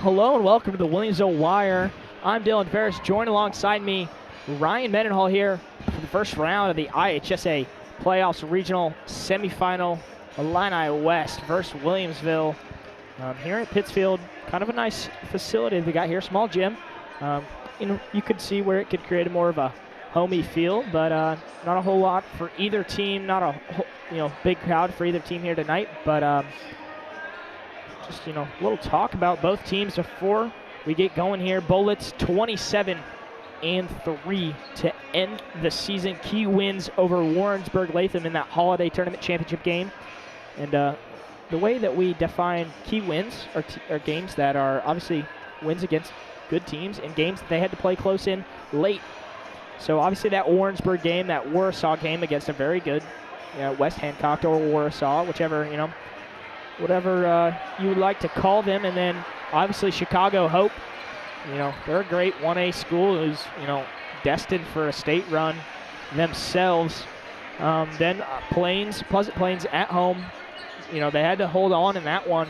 Hello and welcome to the Williamsville Wire. I'm Dylan Ferris. Joined alongside me, Ryan Mendenhall here for the first round of the IHSA Playoffs Regional Semifinal. Illini West versus Williamsville here at Pittsfield. Kind of a nice facility they got here, small gym. You could see where it could create more of a homey feel, but not a whole lot for either team. Not a big crowd for either team here tonight, but. Just, a little talk about both teams before we get going here. Bullets 27-3 to end the season. Key wins over Warrensburg Latham in that holiday tournament championship game. And the way that we define key wins are games that are obviously wins against good teams and games that they had to play close in late. So obviously that Warrensburg game, that Warsaw game against a very good West Hancock or Warsaw, whichever, whatever you would like to call them. And then obviously Chicago Hope, they're a great 1A school who's, destined for a state run themselves. Then Pleasant Plains at home, they had to hold on in that one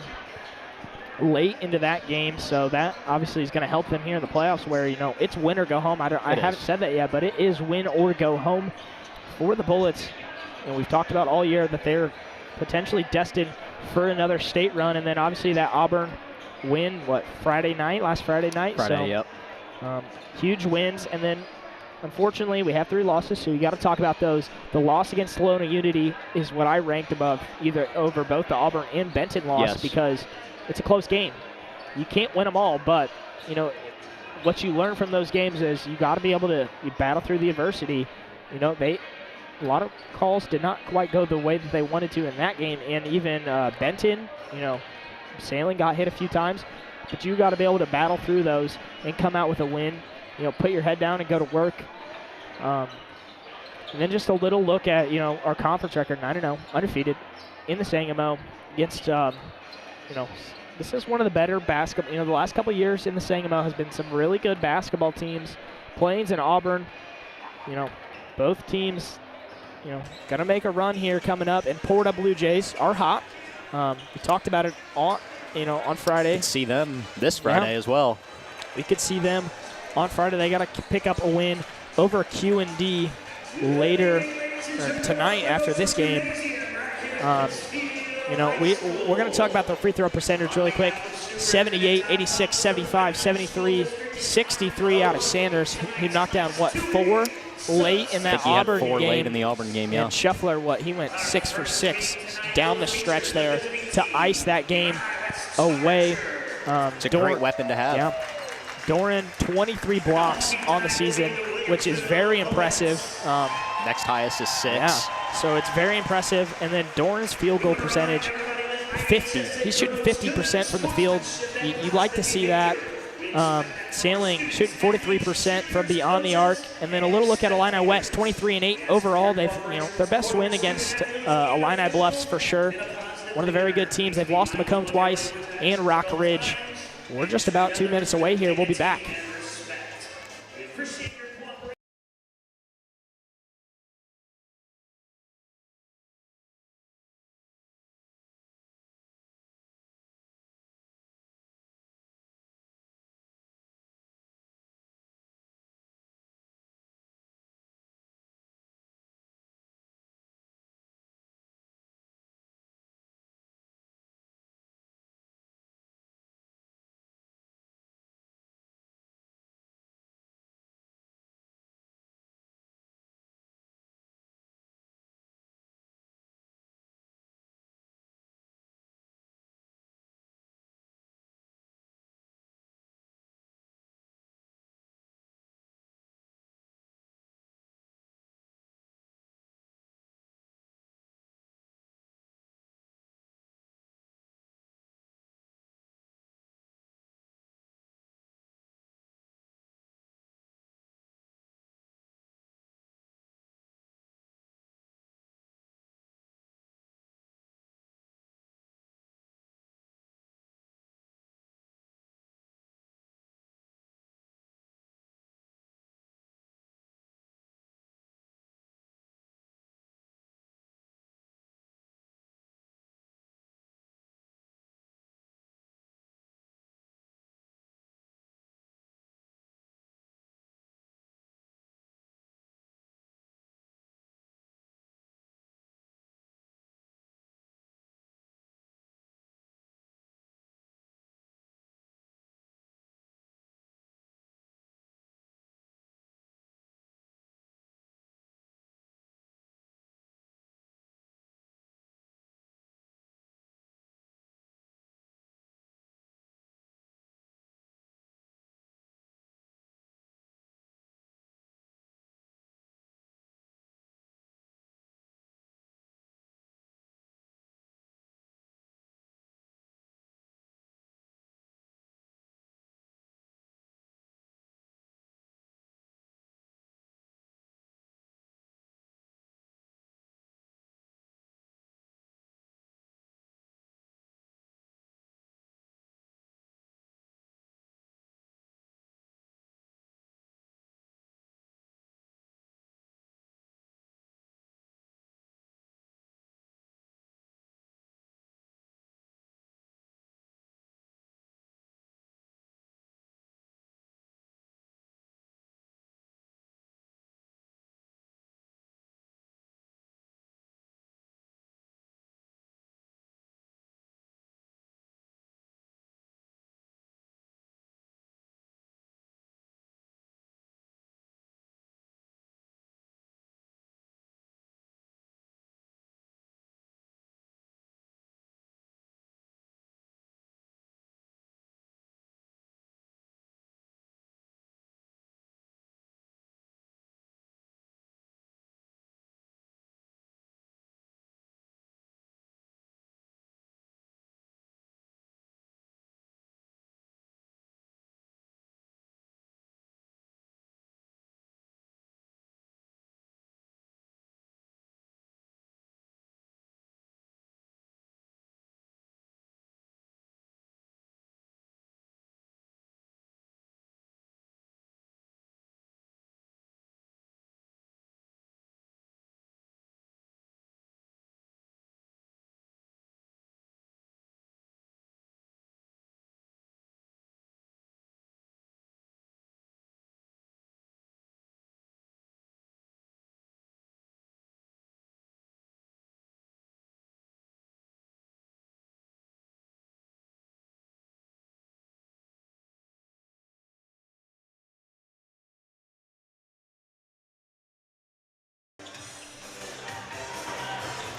late into that game. So that obviously is going to help them here in the playoffs where, it's win or go home. I haven't said that yet, but it is win or go home for the Bullets. And we've talked about all year that they're potentially destined for another state run. And then obviously that Auburn win, last Friday night? Yep. Huge wins. And then unfortunately we have 3 losses, so you got to talk about those. The loss against Salona Unity is what I ranked over both the Auburn and Benton loss, because it's a close game. You can't win them all, but what you learn from those games is you got to be able to battle through the adversity. A lot of calls did not quite go the way that they wanted to in that game. And even Benton, Sailing got hit a few times. But you got to be able to battle through those and come out with a win. Put your head down and go to work. And then just a little look at, our conference record, 9-0, undefeated in the Sangamo against, this is one of the better basketball. The last couple of years in the Sangamo has been some really good basketball teams. Plains and Auburn, both teams gonna make a run here coming up. And Porta Blue Jays are hot. We talked about it on Friday. We could see them this Friday as well. We could see them on Friday. They got to pick up a win over Q&D later tonight after this game. We're going to talk about the free throw percentage really quick. 78, 86, 75, 73, 63 out of Sanders, who knocked down, 4 late in that Auburn game. Late in the Auburn game, yeah. And Shuffler, he went 6 for 6 down the stretch there to ice that game away. It's a great weapon to have. Yeah. Doran, 23 blocks on the season, which is very impressive. Next highest is 6. Yeah, so it's very impressive. And then Doran's field goal percentage, 50. He's shooting 50% from the field. You'd like to see that. Sailing shooting 43% from beyond the arc. And then a little look at Illini West, 23-8 overall. They've, their best win against Illini Bluffs for sure. One of the very good teams. They've lost to Macomb twice and Rock Ridge. We're just about 2 minutes away here. We'll be back.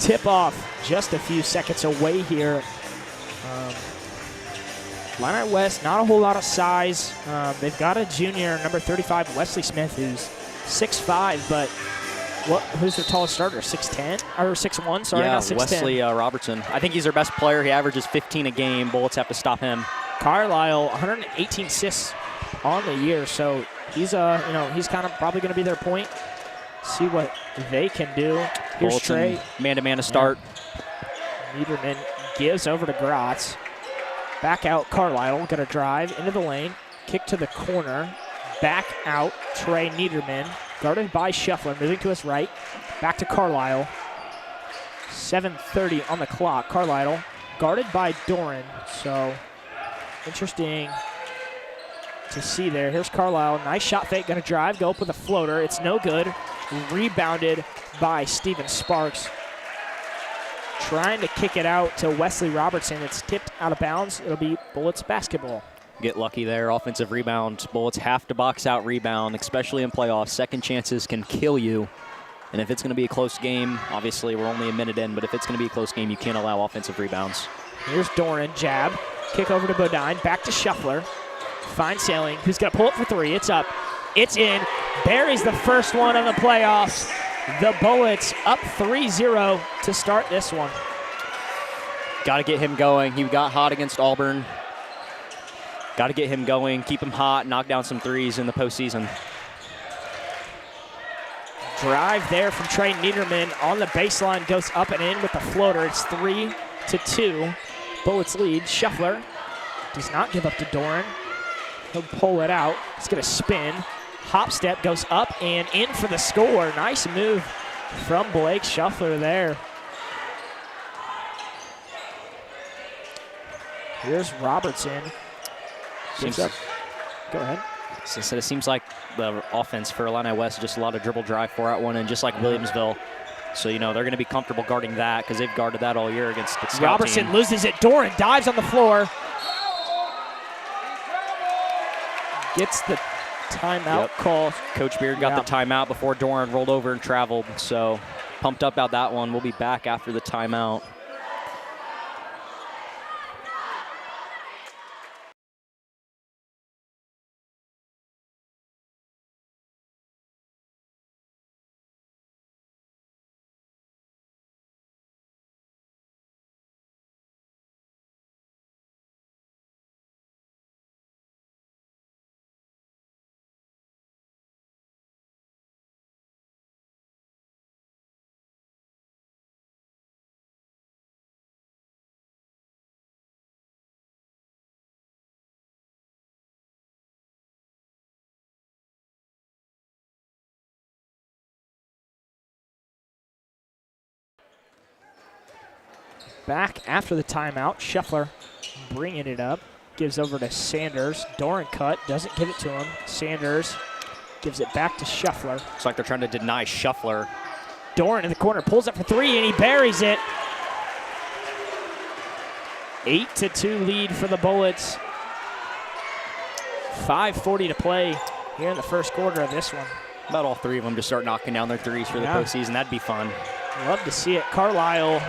tip-off just a few seconds away here. Illini West, not a whole lot of size. They've got a junior, number 35, Wesley Smith, who's 6'5", but who's their tallest starter, 6'10"? Or 6'1", sorry, yeah, not 6'10". Wesley Robertson. I think he's their best player. He averages 15 a game. Bullets have to stop him. Carlisle, 118 assists on the year, so he's he's kind of probably going to be their point. See what they can do. Here's Bullets Trey. Man-to-man to start. Niederman gives over to Gratz. Back out, Carlisle, going to drive into the lane. Kick to the corner. Back out, Trey Niederman. Guarded by Shuffler, moving to his right. Back to Carlisle. 7:30 on the clock. Carlisle guarded by Doran. So interesting to see there. Here's Carlisle. Nice shot fake, going to drive, go up with a floater. It's no good. Rebounded by Steven Sparks. Trying to kick it out to Wesley Robertson. It's tipped out of bounds. It'll be Bullets basketball. Get lucky there. Offensive rebound. Bullets have to box out rebound, especially in playoffs. Second chances can kill you. And if it's going to be a close game, obviously we're only a minute in, but if it's going to be a close game, you can't allow offensive rebounds. Here's Doran, jab. Kick over to Bodine. Back to Shuffler. Fine sailing. Who's going to pull it for three? It's up. It's in. Buries the first one of the playoffs. The Bullets up 3-0 to start this one. Got to get him going. He got hot against Auburn. Got to get him going, keep him hot, knock down some threes in the postseason. Drive there from Trey Niederman on the baseline, goes up and in with the floater. It's 3-2. Bullets lead. Shuffler does not give up to Doran. He'll pull it out. He's going to spin. Hop step goes up and in for the score. Nice move from Blake Shuffler there. Here's Robertson. Go ahead. So it seems like the offense for Illini West is just a lot of dribble drive, 4-out-1, and just like Williamsville. So, they're going to be comfortable guarding that because they've guarded that all year against the scout Robertson team. loses it. Doran dives on the floor. Gets the timeout call. Coach Beard got the timeout before Doran rolled over and traveled. So pumped up about that one. We'll be back after the timeout. Back after the timeout. Shuffler bringing it up. Gives over to Sanders. Doran cut. Doesn't give it to him. Sanders gives it back to Shuffler. It's like they're trying to deny Shuffler. Doran in the corner. Pulls up for three, and he buries it. 8-2 lead for the Bullets. 5:40 to play here in the first quarter of this one. About all three of them just start knocking down their threes for the postseason. That'd be fun. Love to see it. Carlisle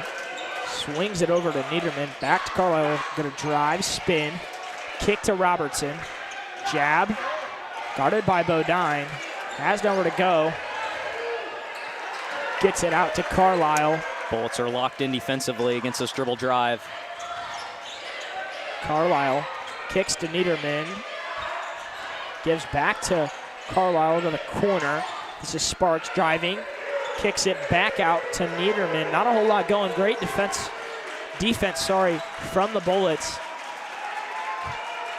swings it over to Niederman. Back to Carlisle. Going to drive, spin. Kick to Robertson. Jab. Guarded by Bodine. Has nowhere to go. Gets it out to Carlisle. Bullets are locked in defensively against this dribble drive. Carlisle kicks to Niederman. Gives back to Carlisle to the corner. This is Sparks driving. Kicks it back out to Niederman. Not a whole lot going. Great defense from the Bullets.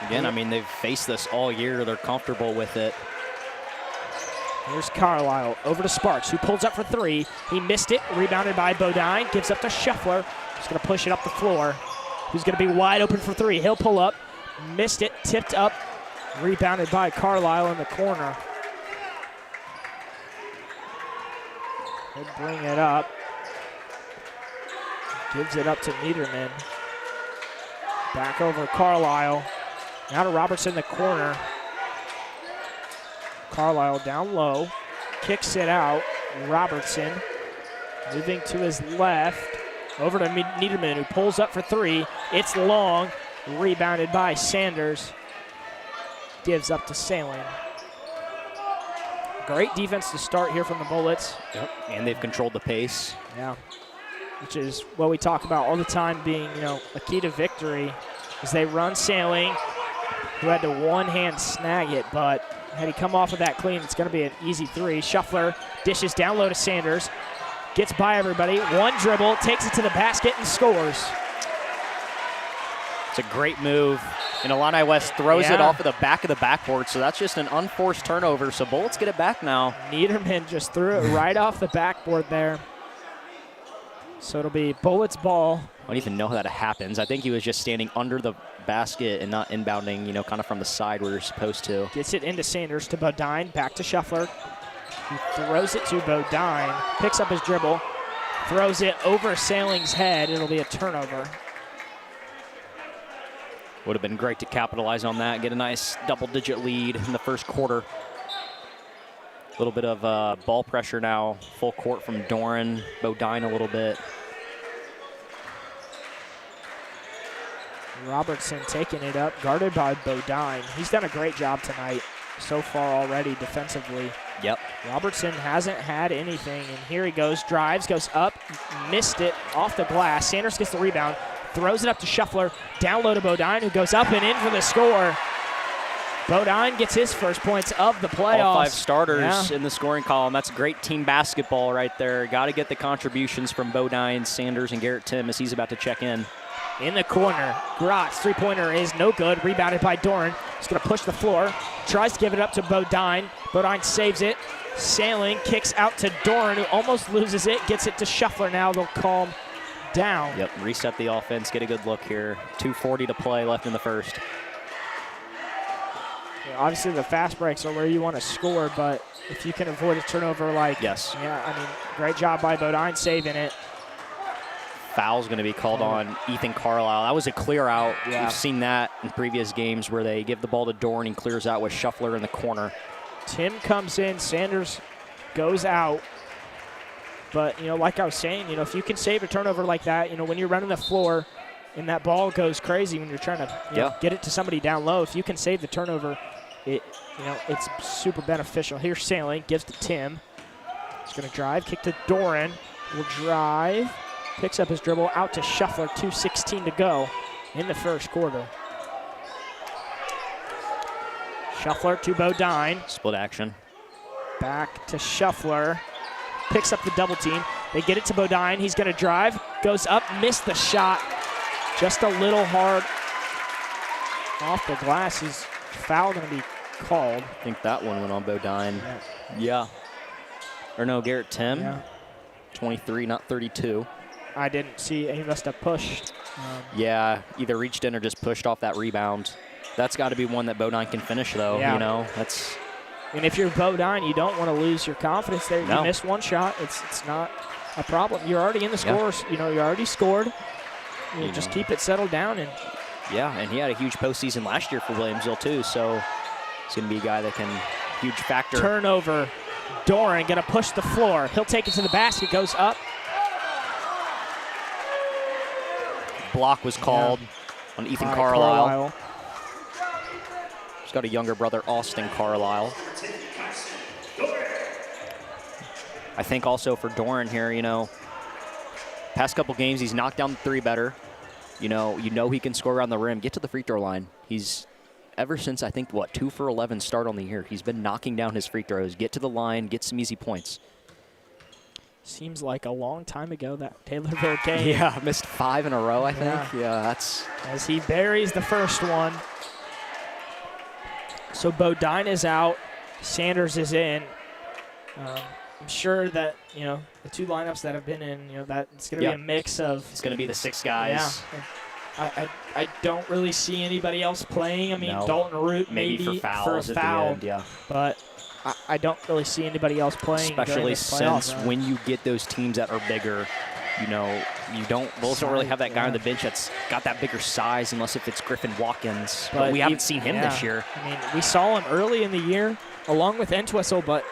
Again, I mean, they've faced this all year. They're comfortable with it. Here's Carlisle over to Sparks, who pulls up for three. He missed it. Rebounded by Bodine. Gives up to Shuffler. He's going to push it up the floor. Who's going to be wide open for three. He'll pull up. Missed it. Tipped up. Rebounded by Carlisle in the corner. He'll bring it up. Gives it up to Niederman. Back over Carlisle. Now to Robertson in the corner. Carlisle down low. Kicks it out. Robertson Moving to his left, over to Niederman, who pulls up for three. It's long, rebounded by Sanders. Gives up to Sailing. Great defense to start here from the Bullets. Yep, and they've controlled the pace. Yeah, which is what we talk about all the time being, a key to victory. As they run Sailing, who had to one-hand snag it, but had he come off of that clean, it's going to be an easy three. Shuffler dishes down low to Sanders. Gets by everybody, one dribble, takes it to the basket and scores. It's a great move. And Illini West throws it off of the back of the backboard, so that's just an unforced turnover. So Bullets get it back now. Niederman just threw it right off the backboard there. So it'll be Bullets ball. I don't even know how that happens. I think he was just standing under the basket and not inbounding, kind of from the side where you're supposed to. Gets it into Sanders to Bodine, back to Shuffler. He throws it to Bodine, picks up his dribble, throws it over Sailing's head. It'll be a turnover. Would have been great to capitalize on that, get a nice double-digit lead in the first quarter. A little bit of ball pressure now, full court from Doran, Bodine a little bit. Robertson taking it up, guarded by Bodine. He's done a great job tonight so far already defensively. Yep. Robertson hasn't had anything, and here he goes, drives, goes up, missed it off the glass. Sanders gets the rebound, throws it up to Shuffler, down low to Bodine, who goes up and in for the score. Bodine gets his first points of the playoffs. All five starters in the scoring column. That's great team basketball right there. Got to get the contributions from Bodine, Sanders, and Garrett Tim as he's about to check in. In the corner, Grotz, three-pointer is no good, rebounded by Doran. He's going to push the floor, tries to give it up to Bodine. Bodine saves it. Sailing kicks out to Doran, who almost loses it, gets it to Shuffler now. They'll calm down. Yep, reset the offense, get a good look here. 2:40 to play left in the first. Obviously, the fast breaks are where you want to score, but if you can avoid a turnover like, great job by Bodine saving it. Foul's going to be called on Ethan Carlisle. That was a clear out. Yeah. We've seen that in previous games where they give the ball to Doran and clears out with Shuffler in the corner. Tim comes in, Sanders goes out. But, like I was saying, if you can save a turnover like that, when you're running the floor and that ball goes crazy when you're trying to get it to somebody down low, if you can save the turnover, it's super beneficial. Here's Sailing, gives to Tim. He's going to drive, kick to Doran. Will drive, picks up his dribble, out to Shuffler, 2:16 to go in the first quarter. Shuffler to Bodine. Split action. Back to Shuffler. Picks up the double team. They get it to Bodine. He's going to drive. Goes up. Missed the shot. Just a little hard off the glass. His foul going to be called. I think that one went on Bodine. Yeah. Or no, Garrett Tim. Yeah. 23, not 32. I didn't see. He must have pushed. Yeah, either reached in or just pushed off that rebound. That's got to be one that Bodine can finish, though. That's. And if you're Bodine, you don't want to lose your confidence there. No. You missed one shot. It's not a problem. You're already in the scores. You already scored. Just keep it settled down. And he had a huge postseason last year for Williamsville, too. So he's going to be a guy that can, huge factor. Turnover. Doran going to push the floor. He'll take it to the basket. Goes up. Block was called on Ethan Carlisle. He's got a younger brother, Austin Carlisle. I think also for Doran here, past couple games, he's knocked down the three better. You know he can score around the rim. Get to the free throw line. He's, ever since, I think, 2 for 11 start on the year, he's been knocking down his free throws. Get to the line, get some easy points. Seems like a long time ago that Taylorville came. Yeah, missed 5 in a row, I think. Yeah, that's... As he buries the first one. So Bodine is out. Sanders is in. I'm sure that, the two lineups that have been in, that it's going to be a mix of... It's going to be the 6 guys. Yeah. I don't really see anybody else playing. I mean, No. Dalton Root Maybe for fouls a foul. at the end, But I don't really see anybody else playing. Especially since when you get those teams that are bigger, Bulls don't really have that guy on the bench that's got that bigger size unless if it's Griffin Watkins. But we haven't seen him this year. I mean, we saw him early in the year along with Entwistle, but,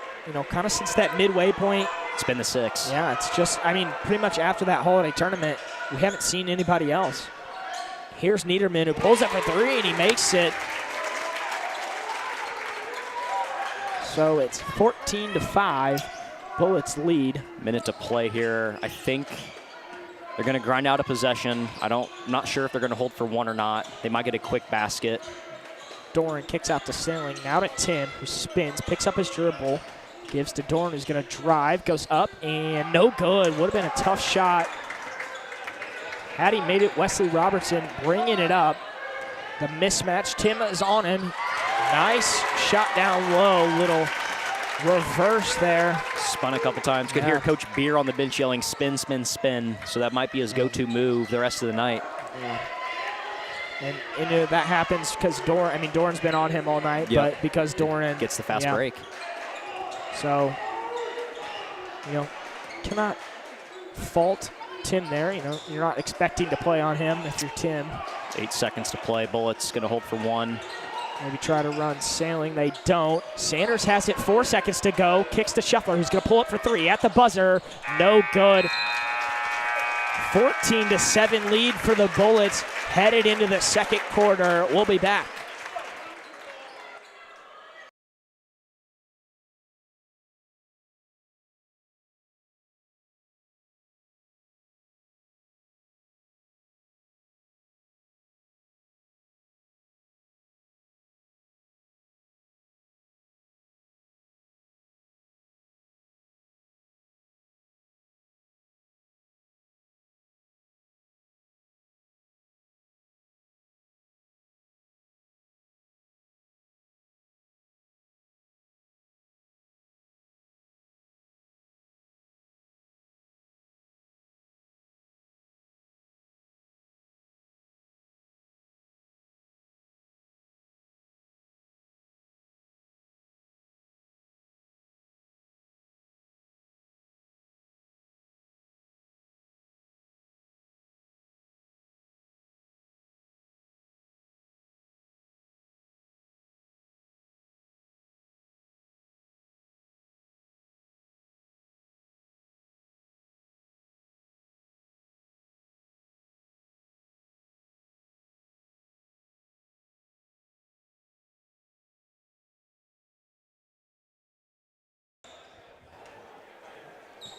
kind of since that midway point, It's been the 6. Yeah, it's just, I mean, pretty much after that holiday tournament, we haven't seen anybody else. Here's Niederman, who pulls up for 3, and he makes it. So it's 14-5, Bullets lead. Minute to play here. I think they're going to grind out a possession. I'm not sure if they're going to hold for 1 or not. They might get a quick basket. Doran kicks out to Sailing, now to Tim, who spins, picks up his dribble, gives to Doran, who's going to drive, goes up, and no good. Would have been a tough shot. Had he made it, Wesley Robertson bringing it up. The mismatch, Tim is on him. Nice shot down low, little reverse there. Spun a couple times. Could hear Coach Beer on the bench yelling, spin, spin, spin. So that might be his go-to move the rest of the night. Yeah. And that happens because Doran's been on him all night, but because Doran gets the fast break. So, cannot fault Tim there. You're not expecting to play on him if you're Tim. 8 seconds to play. Bullets going to hold for 1. Maybe try to run Sailing. They don't. Sanders has it. 4 seconds to go. Kicks to Shuffler, who's going to pull up for 3 at the buzzer. No good. 14-7 lead for the Bullets headed into the second quarter. We'll be back.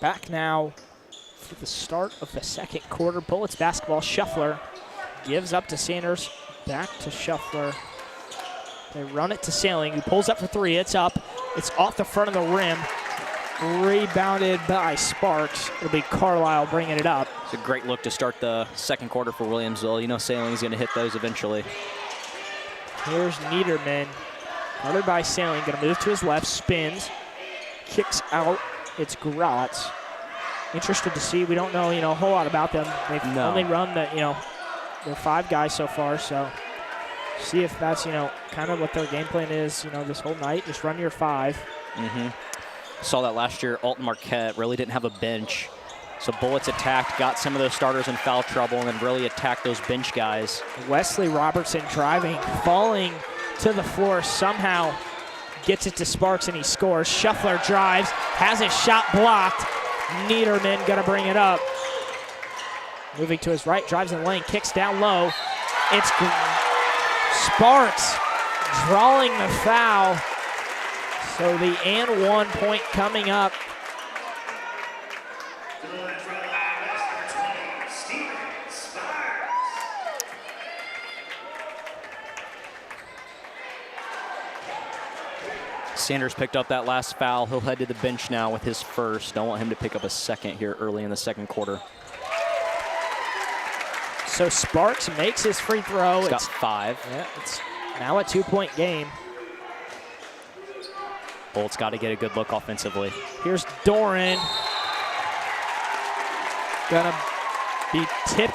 Back now for the start of the second quarter. Bullets basketball. Shuffler gives up to Sanders. Back to Shuffler. They run it to Sailing, who pulls up for 3. It's up. It's off the front of the rim. Rebounded by Sparks. It'll be Carlisle bringing it up. It's a great look to start the second quarter for Williamsville. Sailing's going to hit those eventually. Here's Niederman. Guarded by Sailing. Going to move to his left. Spins. Kicks out. It's Grotz. Interested to see. We don't know, a whole lot about them. They've only run the, their 5 guys so far. So see if that's, kind of what their game plan is, this whole night. Just run your 5. Saw that last year. Alton Marquette really didn't have a bench. So Bullets attacked, got some of those starters in foul trouble, and then really attacked those bench guys. Wesley Robertson driving, falling to the floor somehow. Gets it to Sparks, and he scores. Shuffler drives, has his shot blocked. Niederman gonna bring it up. Moving to his right, drives in the lane, kicks down low. It's Sparks drawing the foul. So the and 1 point coming up. Sanders picked up that last foul. He'll head to the bench now with his first. Don't want him to pick up a second here early in the second quarter. So Sparks makes his free throw. He's got 5. Yeah, it's now a 2-point game. Bolt's got to get a good look offensively. Here's Doran. Gonna be tipped.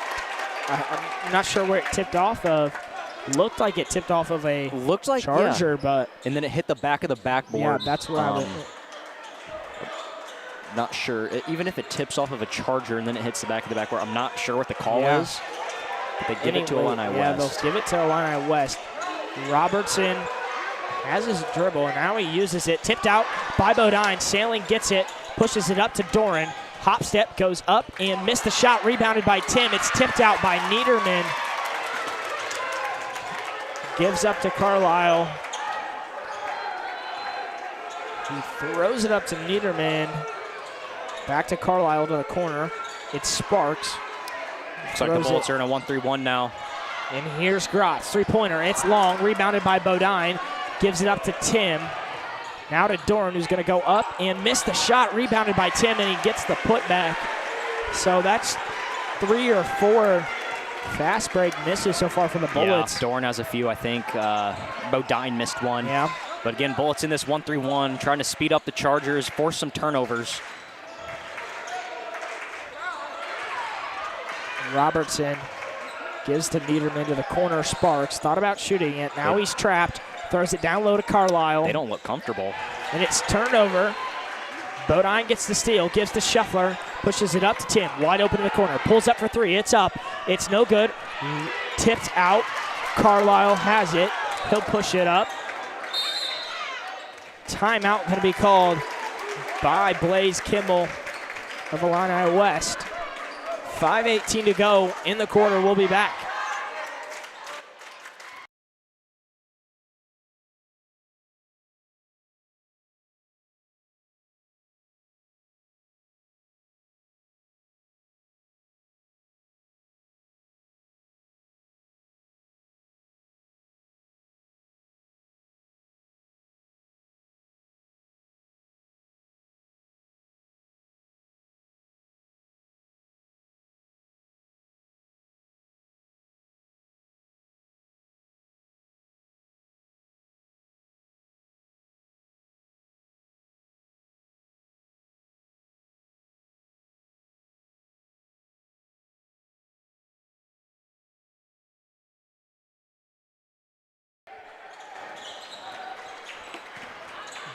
I'm not sure where it tipped off of. Looked like it tipped off of a charger, but... And then it hit the back of the backboard. Yeah, that's where I not sure. Even if it tips off of a charger and then it hits the back of the backboard, I'm not sure what the call is. But they give it to Illini West. Yeah, they'll give it to Illini West. Robertson has his dribble, and now he uses it. Tipped out by Bodine. Sailing gets it. pushes it up to Doran. Hop step, goes up and missed the shot, rebounded by Tim. It's tipped out by Niederman. Gives up to Carlisle. He throws it up to Niederman. Back to Carlisle to the corner. It's Sparks. Looks like the Bullets are in a 1-3-1 now. And here's Gratz, three-pointer. It's long, rebounded by Bodine. Gives it up to Tim. Now to Doran, who's going to go up and miss the shot, rebounded by Tim, and he gets the putback. So that's 3 or 4 fast break misses so far for the Bullets. Yeah, Doran has a few, I think. Bodine missed one. Yeah. But again, Bullets in this 1-3-1, trying to speed up the Chargers, force some turnovers. Robertson gives to Niederman to the corner. Sparks thought about shooting it. Now he's trapped. Throws it down low to Carlisle. They don't look comfortable. And it's turned over. Bodine gets the steal, gives to Scheffler, pushes it up to Tim, wide open in the corner. Pulls up for 3, it's up. It's no good. Tipped out. Carlisle has it. He'll push it up. Timeout going to be called by Blaze Kimball of Illini West. 5:18 to go in the quarter. We'll be back.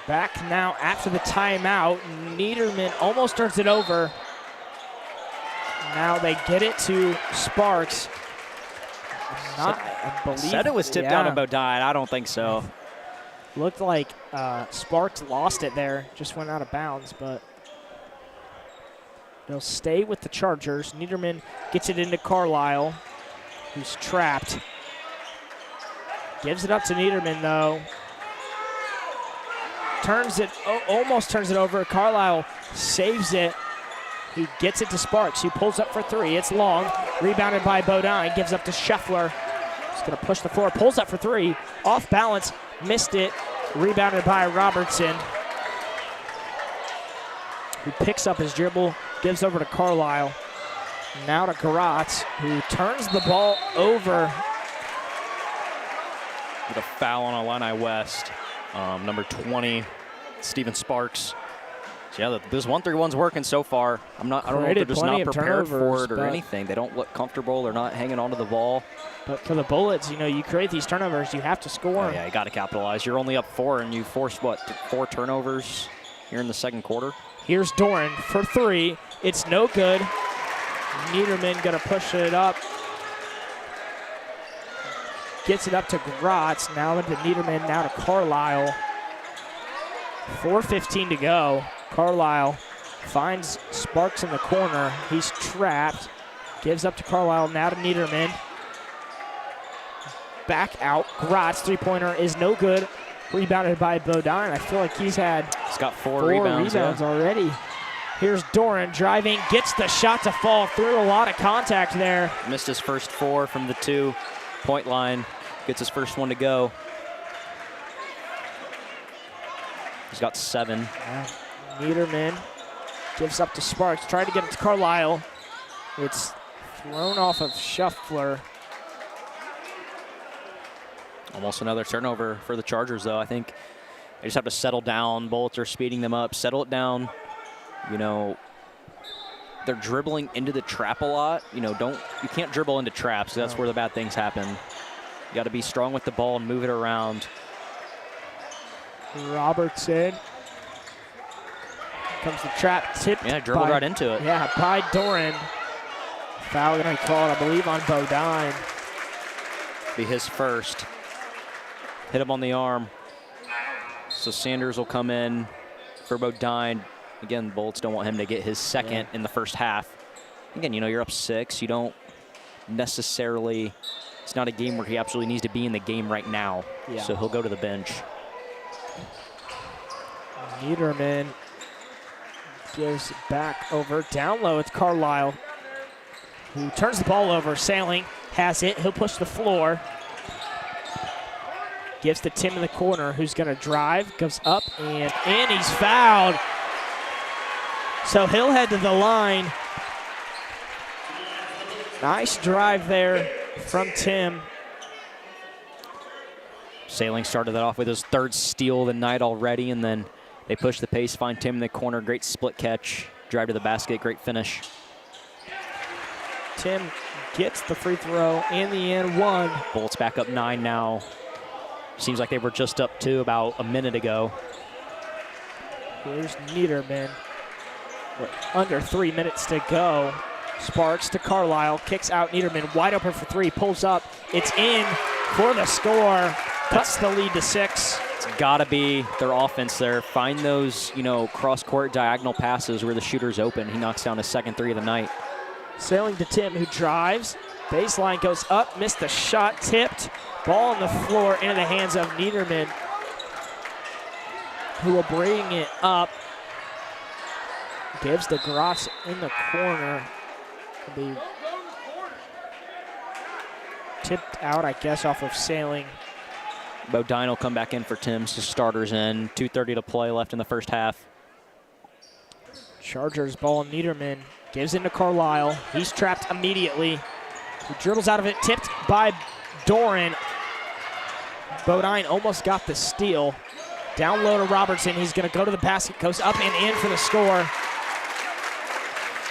Back now after the timeout. Niederman almost turns it over. Now they get it to Sparks. I believe, said it was tipped down to Bodine. I don't think so. Looked like Sparks lost it there. Just went out of bounds, but they'll stay with the Chargers. Niederman gets it into Carlisle, who's trapped. Gives it up to Niederman, though. Almost turns it over. Carlisle saves it. He gets it to Sparks, who pulls up for 3. It's long. Rebounded by Bodine. Gives up to Scheffler. He's going to push the floor. Pulls up for 3. Off balance. Missed it. Rebounded by Robertson, who picks up his dribble. Gives over to Carlisle. Now to Gratz, who turns the ball over. With a foul on Illini West. Number 20, Steven Sparks. So yeah, this 1-3-1's working so far. I don't know if they're just not prepared for it or anything. They don't look comfortable. They're not hanging onto the ball. But for the Bullets, you create these turnovers, you have to score. Oh, yeah, you got to capitalize. You're only up 4, and you forced, 4 turnovers here in the second quarter? Here's Doran for 3. It's no good. Niederman going to push it up. Gets it up to Gratz, now into Niederman, now to Carlisle. 4:15 to go. Carlisle finds Sparks in the corner. He's trapped. Gives up to Carlisle, now to Niederman. Back out. Gratz, three-pointer is no good. Rebounded by Bodine. I feel like he's got 4 rebounds already. Here's Doran driving, gets the shot to fall through. A lot of contact there. Missed his first 4 from the 2-point line. Gets his first one to go. He's got 7. Yeah. Niederman gives up to Sparks. Tried to get it to Carlisle. It's thrown off of Scheffler. Almost another turnover for the Chargers, though. I think they just have to settle down. Bullets are speeding them up. Settle it down. They're dribbling into the trap a lot. You can't dribble into traps. That's where the bad things happen. You got to be strong with the ball and move it around. Robertson. Comes the trap, tipped. Yeah, dribbled right into it. Yeah, by Doran. Foul going to be called, I believe, on Bodine. Be his first. Hit him on the arm. So Sanders will come in for Bodine. Again, Bullets don't want him to get his second in the first half. Again, you're up 6. You don't necessarily, it's not a game where he absolutely needs to be in the game right now. Yeah. So he'll go to the bench. Niederman gives it back over. Down low, it's Carlisle, who turns the ball over. Sailing has it. He'll push the floor. Gives to Tim in the corner, who's going to drive. Goes up and in. He's fouled. So he'll head to the line. Nice drive there from Tim. Sailing started that off with his 3rd steal of the night already, and then they push the pace, find Tim in the corner. Great split catch, drive to the basket, great finish. Tim gets the free throw in the end, 1. Bullets back up 9 now. Seems like they were just up 2 about a minute ago. Here's Niederman. Under 3 minutes to go. Sparks to Carlisle, kicks out Niederman, wide open for 3, pulls up, it's in for the score, cuts the lead to 6. It's gotta be their offense there. Find those, cross-court diagonal passes where the shooter's open. He knocks down his 2nd 3 of the night. Sailing to Tim, who drives, baseline goes up, missed the shot, tipped, ball on the floor into the hands of Niederman, who will bring it up. Gives to Gratz in the corner. Be tipped out, I guess, off of Sailing. Bodine will come back in for Tim's starters in. 2:30 to play left in the first half. Chargers ball, Niederman gives into Carlisle. He's trapped immediately. He dribbles out of it, tipped by Doran. Bodine almost got the steal. Down low to Robertson. He's going to go to the basket, goes up and in for the score.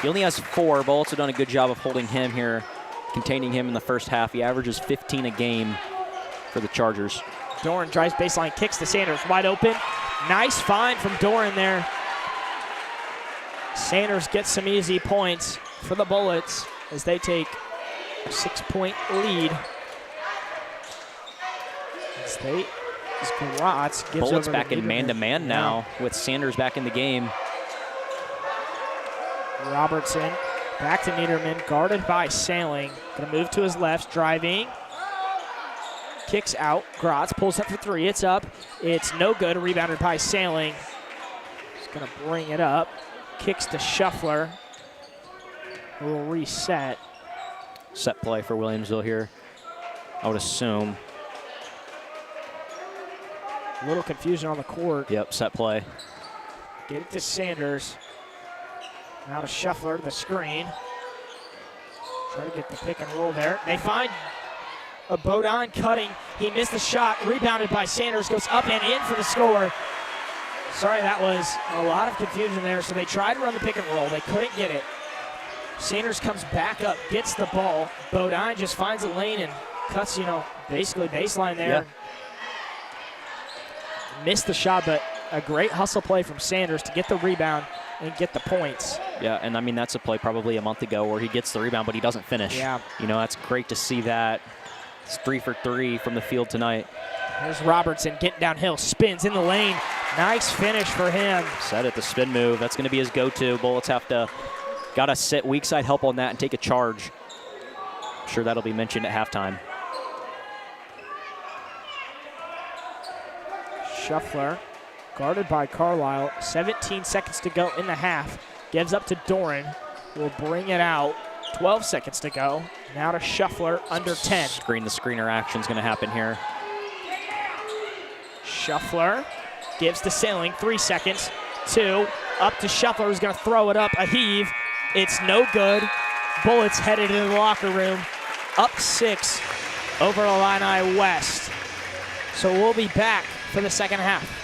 He only has 4. Bullets have done a good job of holding him here, containing him in the first half. He averages 15 a game for the Chargers. Doran drives baseline, kicks to Sanders, wide open. Nice find from Doran there. Sanders gets some easy points for the Bullets as they take a 6-point lead. As Gratz gives Bullets over back in man-to-man now with Sanders back in the game. Robertson back to Niederman, guarded by Sailing. Gonna move to his left, driving. Kicks out, Gratz pulls up for 3, it's up. It's no good, rebounded by Sailing. He's gonna bring it up. Kicks to Shuffler, who will reset. Set play for Williamsville here, I would assume. A little confusion on the court. Yep, set play. Get it to Sanders. Now to Shuffler, the screen. Try to get the pick and roll there. They find a Bodine cutting. He missed the shot. Rebounded by Sanders. Goes up and in for the score. Sorry, that was a lot of confusion there. So they tried to run the pick and roll. They couldn't get it. Sanders comes back up, gets the ball. Bodine just finds a lane and cuts, basically baseline there. Yeah. Missed the shot, but a great hustle play from Sanders to get the rebound and get the points. Yeah, and I mean, that's a play probably a month ago where he gets the rebound, but he doesn't finish. Yeah. That's great to see that. It's 3 for 3 from the field tonight. There's Robertson getting downhill, spins in the lane. Nice finish for him. Set it, the spin move. That's going to be his go-to. Bullets got to sit weak side help on that and take a charge. I'm sure that'll be mentioned at halftime. Shuffler, guarded by Carlisle. 17 seconds to go in the half. Gives up to Doran. Will bring it out. 12 seconds to go. Now to Shuffler, under 10. Screen the screener action's going to happen here. Shuffler gives to Sailing. 3 seconds. 2. Up to Shuffler, who's going to throw it up. A heave. It's no good. Bullets headed into the locker room. Up 6 over Illini West. So we'll be back for the second half.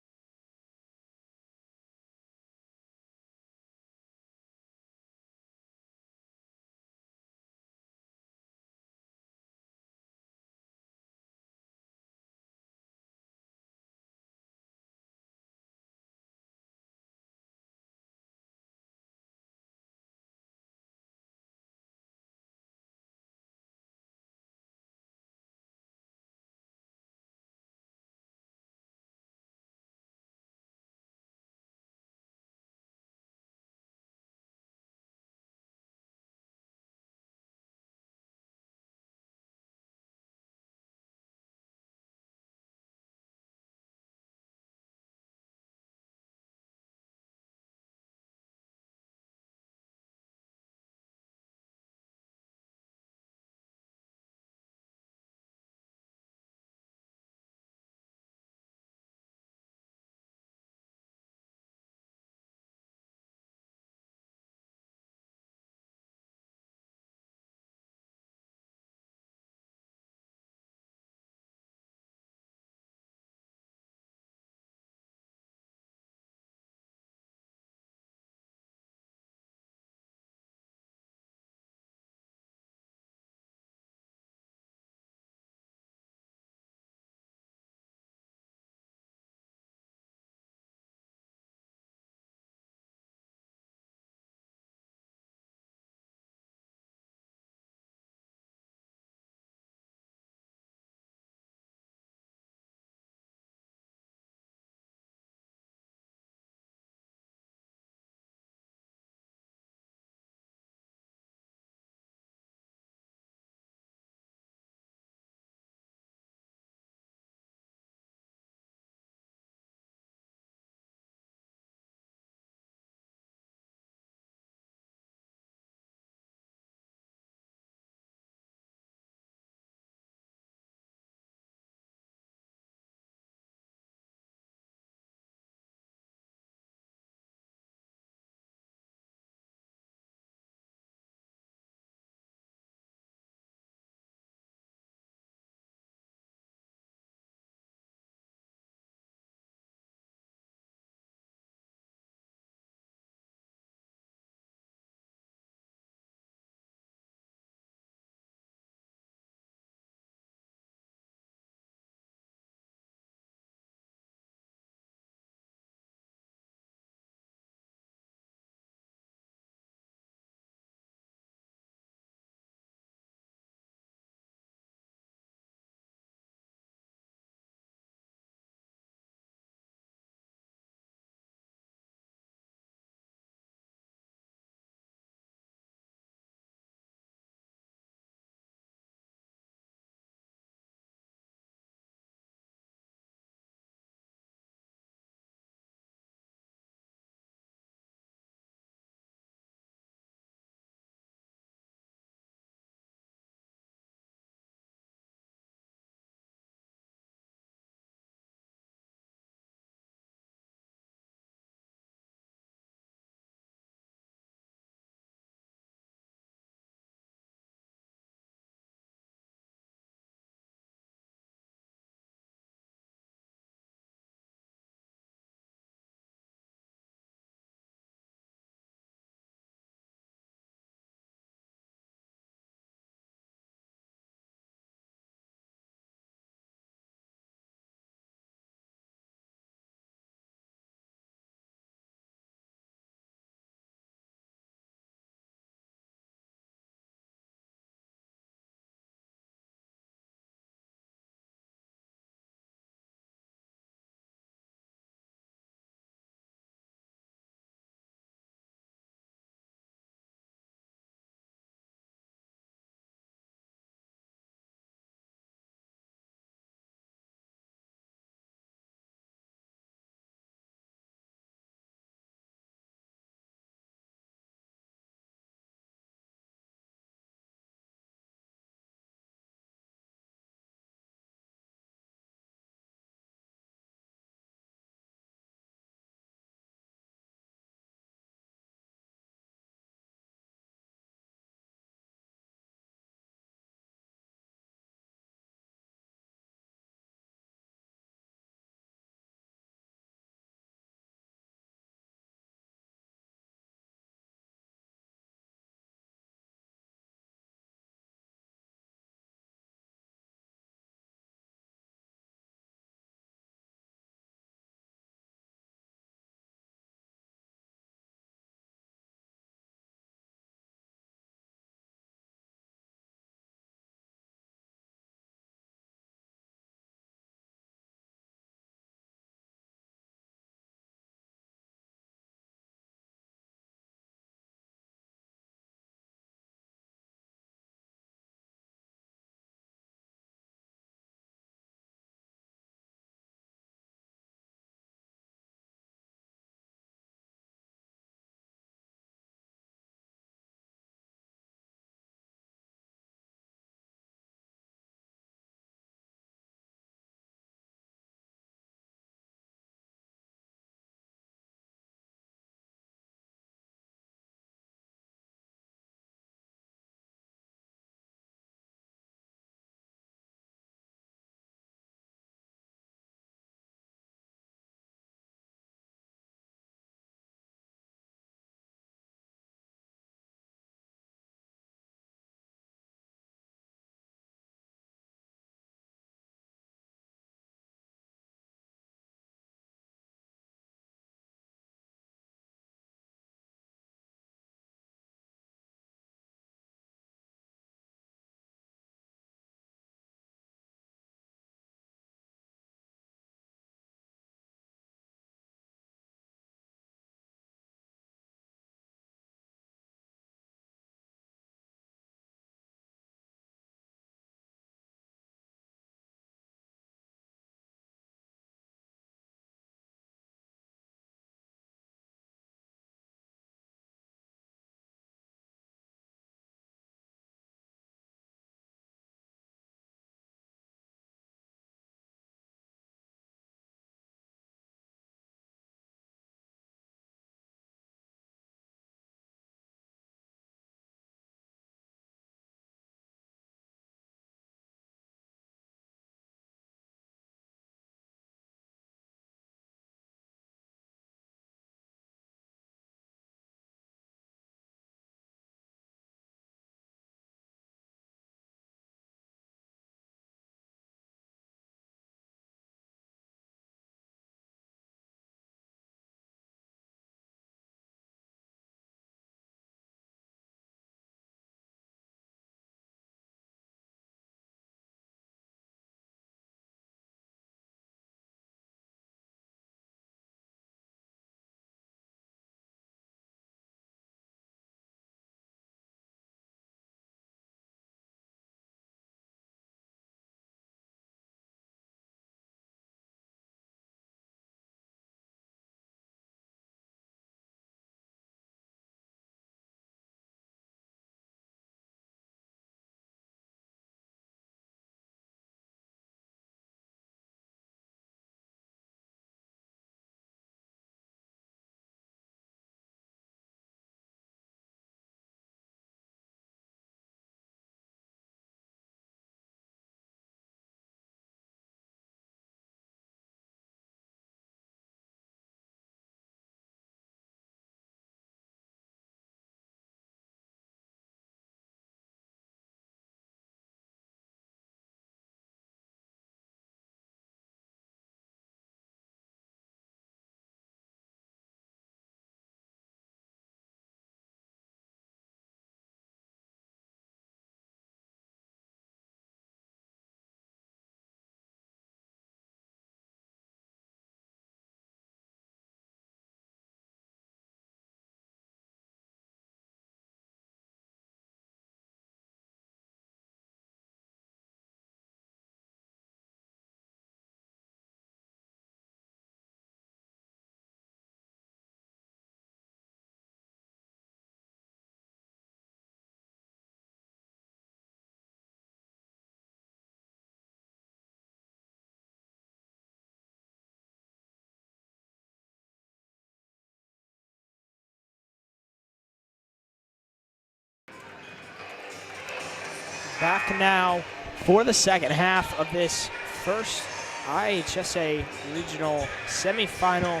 Back now for the second half of this first IHSA regional semifinal.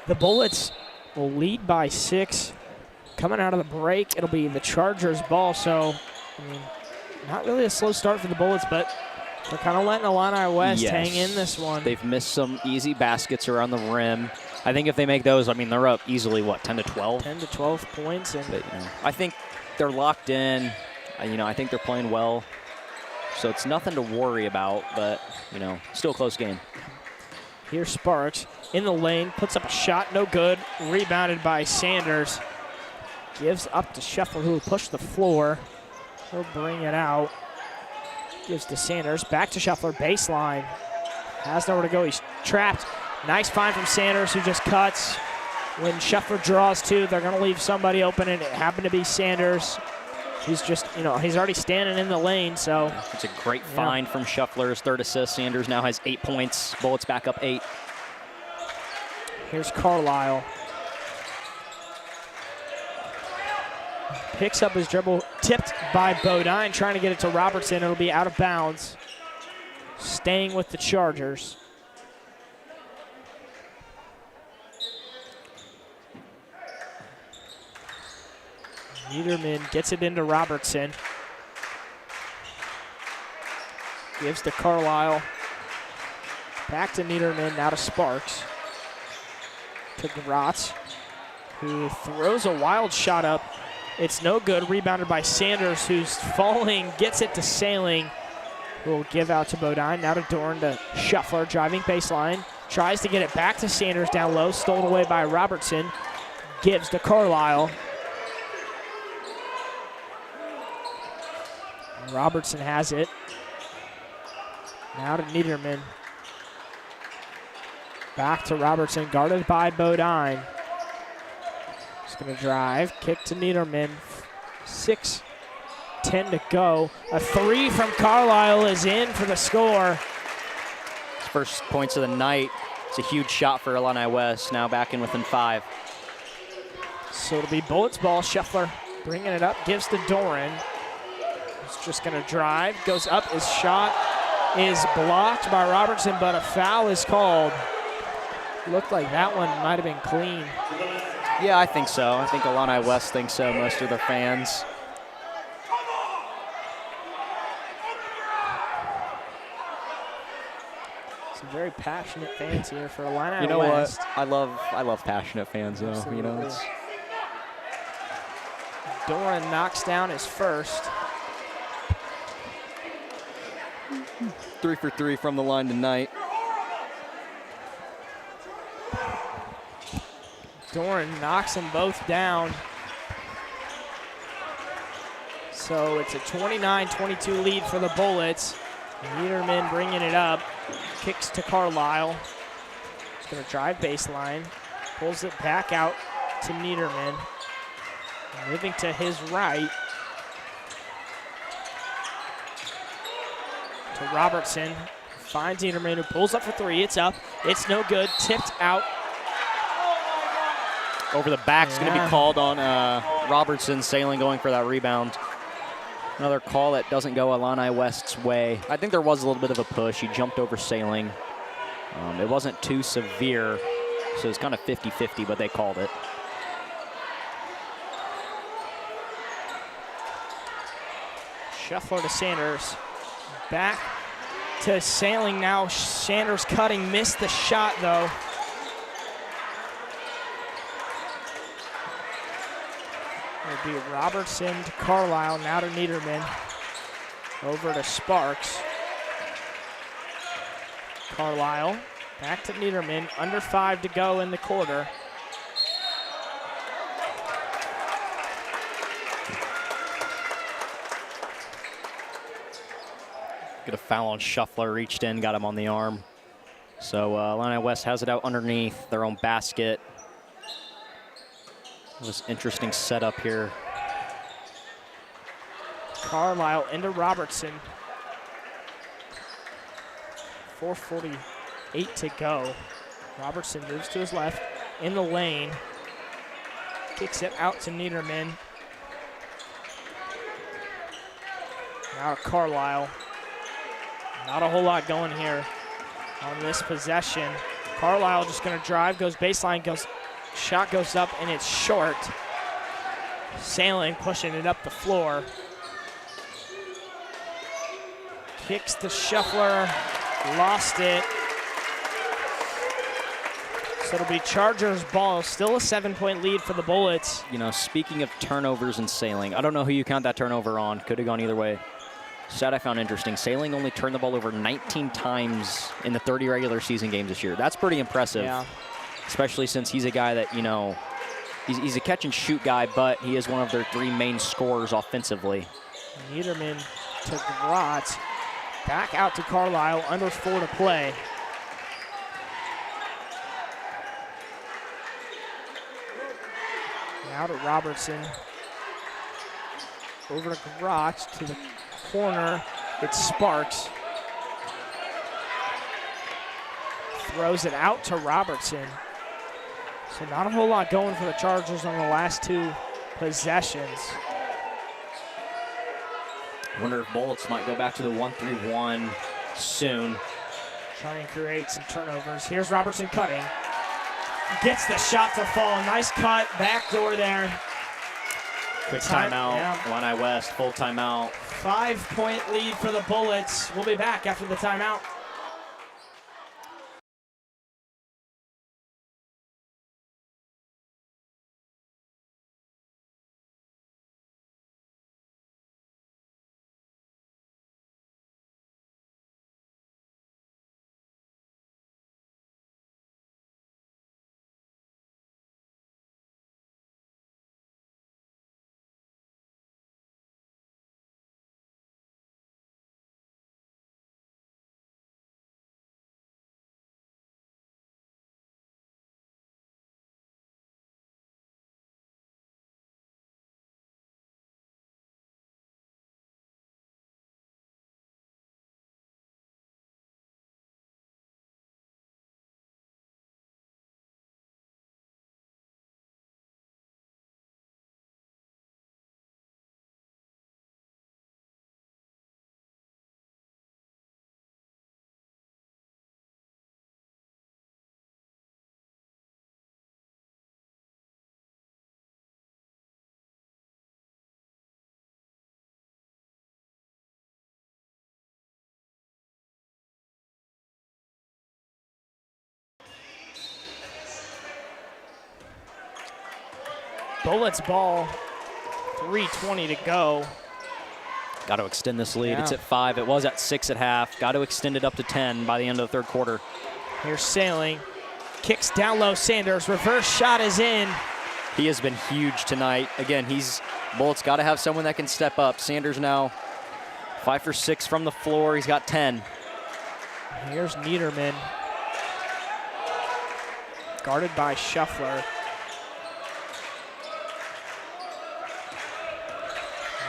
The Bullets will lead by 6. Coming out of the break, it'll be the Chargers' ball. So, I mean, not really a slow start for the Bullets, but they're kind of letting Illini West hang in this one. They've missed some easy baskets around the rim. I think if they make those, I mean, they're up easily, what, 10 to 12? 10 to 12 points. And but, I think they're locked in. I think they're playing well. So it's nothing to worry about, but, still a close game. Here's Sparks in the lane, puts up a shot, no good. Rebounded by Sanders. Gives up to Scheffler, who pushed the floor. He'll bring it out. Gives to Sanders, back to Scheffler, baseline. Has nowhere to go, he's trapped. Nice find from Sanders, who just cuts. When Scheffler draws two, they're gonna leave somebody open, and it happened to be Sanders. He's just, he's already standing in the lane, so. It's a great find from Scheffler's third assist. Sanders now has 8 points. Bullets back up 8. Here's Carlisle. Picks up his dribble, tipped by Bodine, trying to get it to Robertson. It'll be out of bounds. Staying with the Chargers. Niederman gets it into Robertson. Gives to Carlisle. Back to Niederman, now to Sparks. To Gratz, who throws a wild shot up. It's no good, rebounded by Sanders, who's falling, gets it to Sailing, who will give out to Bodine. Now to Dorn, to Scheffler, driving baseline. Tries to get it back to Sanders down low, stolen away by Robertson. Gives to Carlisle. Robertson has it. Now to Niederman. Back to Robertson, guarded by Bodine. Just gonna drive, kick to Niederman. 6:10 to go. A 3 from Carlisle is in for the score. His first points of the night. It's a huge shot for Illini West, now back in within 5. So it'll be Bullets ball. Scheffler bringing it up, gives to Doran. He's just gonna drive, goes up, his shot is blocked by Robertson, but a foul is called. Looked like that one might have been clean. Yeah, I think so. I think Illini West thinks so, most of their fans. Some very passionate fans here for Illini West. You know what? I love passionate fans, though. Absolutely. Doran knocks down his first. 3 for 3 from the line tonight. Doran knocks them both down. So it's a 29-22 lead for the Bullets. Niederman bringing it up. Kicks to Carlisle. He's going to drive baseline. Pulls it back out to Niederman. Moving to his right. To Robertson. Finds Niederman, who pulls up for 3. It's up. It's no good. Tipped out. Over the back's going to be called on Robertson. Sailing going for that rebound. Another call that doesn't go Illini West's way. I think there was a little bit of a push. He jumped over Sailing. It wasn't too severe, so it's kind of 50-50, but they called it. Scheffler to Sanders. Back to Sailing now. Sanders cutting, missed the shot though. It'll be Robertson to Carlisle, now to Niederman. Over to Sparks. Carlisle, back to Niederman, under 5 to go in the quarter. Get a foul on Scheffler, reached in, got him on the arm. So Illini West has it out underneath their own basket. This interesting setup here. Carlisle into Robertson. 4:48 to go. Robertson moves to his left, in the lane. Kicks it out to Niederman. Now to Carlisle. Not a whole lot going here on this possession. Carlisle just going to drive, goes baseline, shot goes up, and it's short. Sailing, pushing it up the floor. Kicks to Shuffler, lost it. So it'll be Chargers ball. Still a 7-point lead for the Bullets. You know, speaking of turnovers and Sailing, I don't know who you count that turnover on. Could have gone either way. Stat I found interesting. Sailing only turned the ball over 19 times in the 30 regular season games this year. That's pretty impressive. Yeah. Especially since he's a guy that, you know, he's a catch and shoot guy, but he is one of their 3 main scorers offensively. Niederman to Grotz. Back out to Carlisle, under 4 to play. Now to Robertson. Over to Grotz to the corner. It's Sparks. Throws it out to Robertson. So not a whole lot going for the Chargers on the last 2 possessions. I wonder if Bullets might go back to the 1-3-1 soon. Try and create some turnovers. Here's Robertson cutting. Gets the shot to fall. Nice cut, backdoor there. Quick timeout, Illini West, full timeout. 5-point lead for the Bullets. We'll be back after the timeout. Bullets ball, 3:20 to go. Got to extend this lead. Yeah. It's at 5. It was at 6 at half. Got to extend it up to 10 by the end of the 3rd quarter. Here's Sailing. Kicks down low, Sanders. Reverse shot is in. He has been huge tonight. Again, Bullets got to have someone that can step up. Sanders now 5 for 6 from the floor. He's got 10. Here's Niederman. Guarded by Shuffler.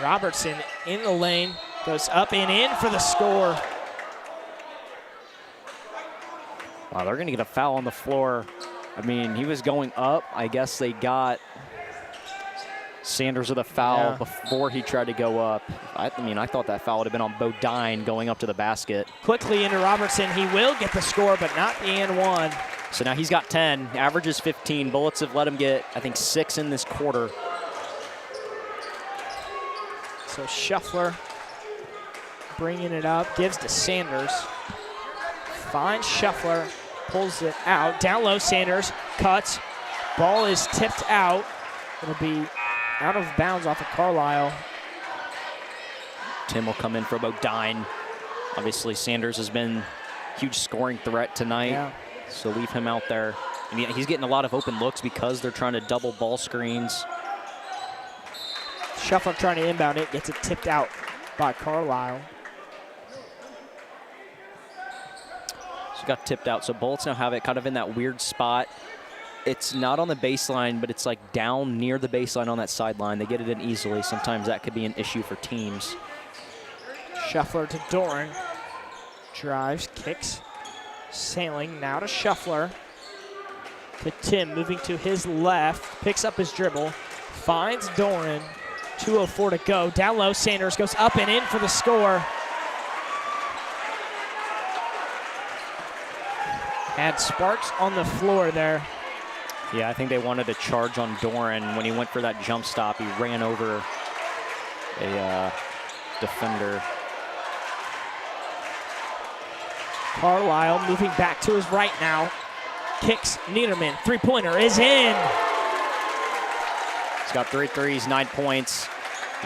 Robertson in the lane, goes up and in for the score. Wow, they're going to get a foul on the floor. I mean, he was going up. I guess they got Sanders with a foul before he tried to go up. I mean, I thought that foul would have been on Bodine going up to the basket. Quickly into Robertson. He will get the score, but not the and one. So now he's got 10, averages 15. Bullets have let him get, I think, 6 in this quarter. So Shuffler bringing it up, gives to Sanders. Finds Shuffler, pulls it out. Down low, Sanders cuts. Ball is tipped out. It'll be out of bounds off of Carlisle. Tim will come in for Bodine. Obviously, Sanders has been a huge scoring threat tonight, so leave him out there. I mean, he's getting a lot of open looks because they're trying to double ball screens. Shuffler trying to inbound it, gets it tipped out by Carlisle. So got tipped out, so Bullets now have it kind of in that weird spot. It's not on the baseline, but it's like down near the baseline on that sideline. They get it in easily. Sometimes that could be an issue for teams. Shuffler to Doran. Drives, kicks. Sailing now to Shuffler. To Tim, moving to his left. Picks up his dribble. Finds Doran. 2:04 to go. Down low, Sanders goes up and in for the score. Had Sparks on the floor there. Yeah, I think they wanted to charge on Doran. When he went for that jump stop, he ran over a defender. Carlisle moving back to his right now. Kicks Niederman. Three-pointer is in. He's got 3 threes, 9 points.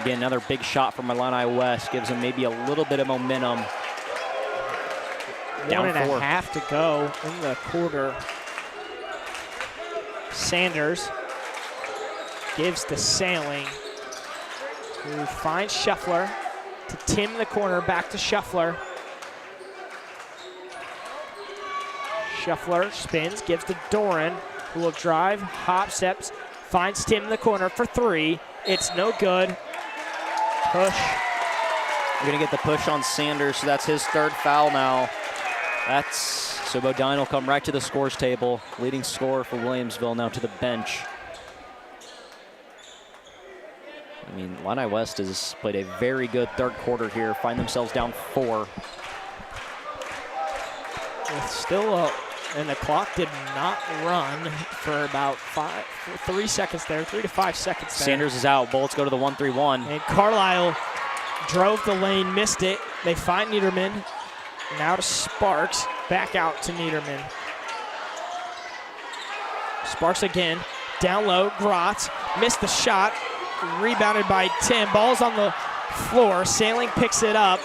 Again, another big shot from Illini West. Gives him maybe a little bit of momentum. Down 4. 1.5 to go in the quarter. Sanders gives to Sailing, who finds Scheffler to Tim in the corner, back to Scheffler. Scheffler spins, gives to Doran, who will drive, hop steps, finds Tim in the corner for 3. It's no good. Push. We're gonna get the push on Sanders, so that's his 3rd foul now. So Bodine will come right to the scores table. Leading scorer for Williamsville now to the bench. I mean, Illini West has played a very good 3rd quarter here. Find themselves down 4. It's still and the clock did not run for about 3 seconds there, 3 to 5 seconds there. Sanders is out. Bullets go to the 1-3-1. And Carlisle drove the lane, missed it. They find Niederman. Now to Sparks, back out to Niederman. Sparks again, down low, Grotz, missed the shot, rebounded by Tim. Ball's on the floor, Sailing picks it up,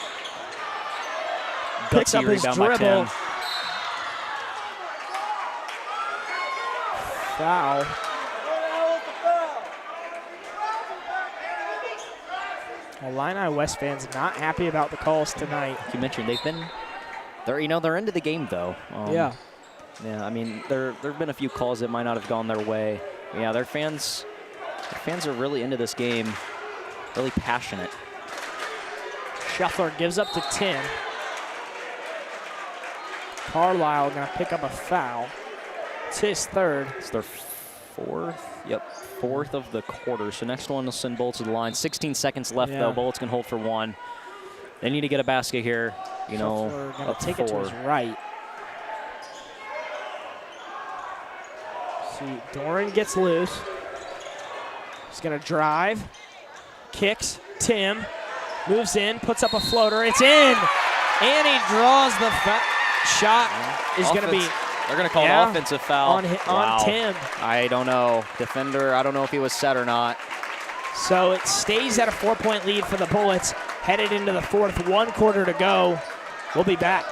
picks up his dribble. Foul. Illini West fans not happy about the calls tonight. You mentioned they're into the game though. Yeah. Yeah, I mean, there've been a few calls that might not have gone their way. Yeah, their fans are really into this game, really passionate. Scheffler gives up to Tim. Carlisle gonna pick up a foul. It's his 3rd. It's their 4th. Yep, 4th of the quarter. So next one will send Bullets to the line. 16 seconds left though. Bullets can hold for 1. They need to get a basket here. You know, gonna take it to his right. See, Doran gets loose. He's gonna drive, kicks. Tim moves in, puts up a floater. It's in, and he draws the shot. Is gonna be. They're gonna call an offensive foul on Tim. I don't know, defender. I don't know if he was set or not. So it stays at a 4-point lead for the Bullets. Headed into the 4th, 1 quarter to go. We'll be back.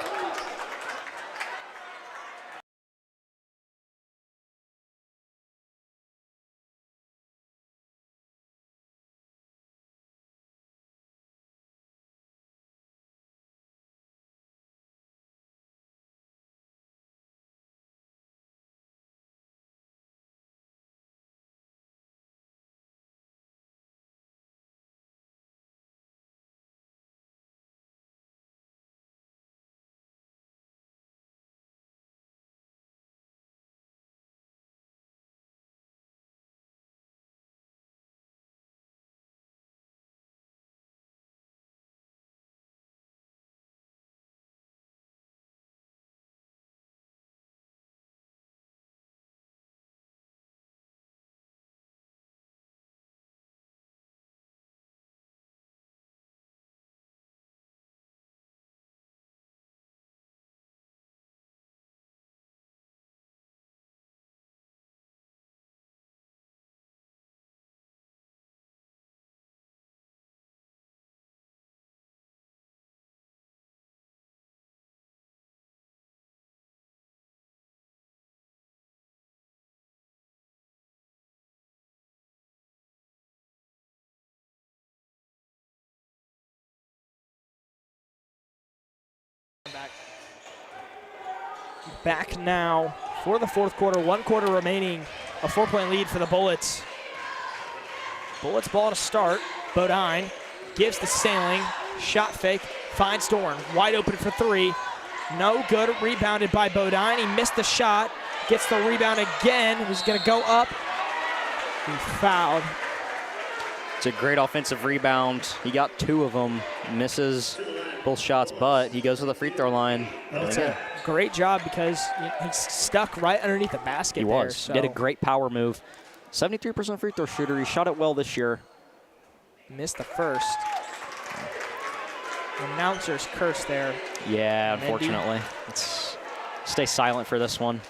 Back now for the 4th quarter, 1 quarter remaining, a 4-point lead for the Bullets. Bullets ball to start. Bodine gives the Sailing, shot fake, finds Dorn, wide open for 3. No good, rebounded by Bodine. He missed the shot, gets the rebound again. He's gonna go up. He fouled. It's a great offensive rebound. He got 2 of them, misses both shots, but he goes to the free throw line. And it's a great job because he's stuck right underneath the basket. He was. There, so. Did a great power move. 73% free throw shooter. He shot it well this year. Missed the first. Announcer's curse there. Yeah, unfortunately. Let's stay silent for this one.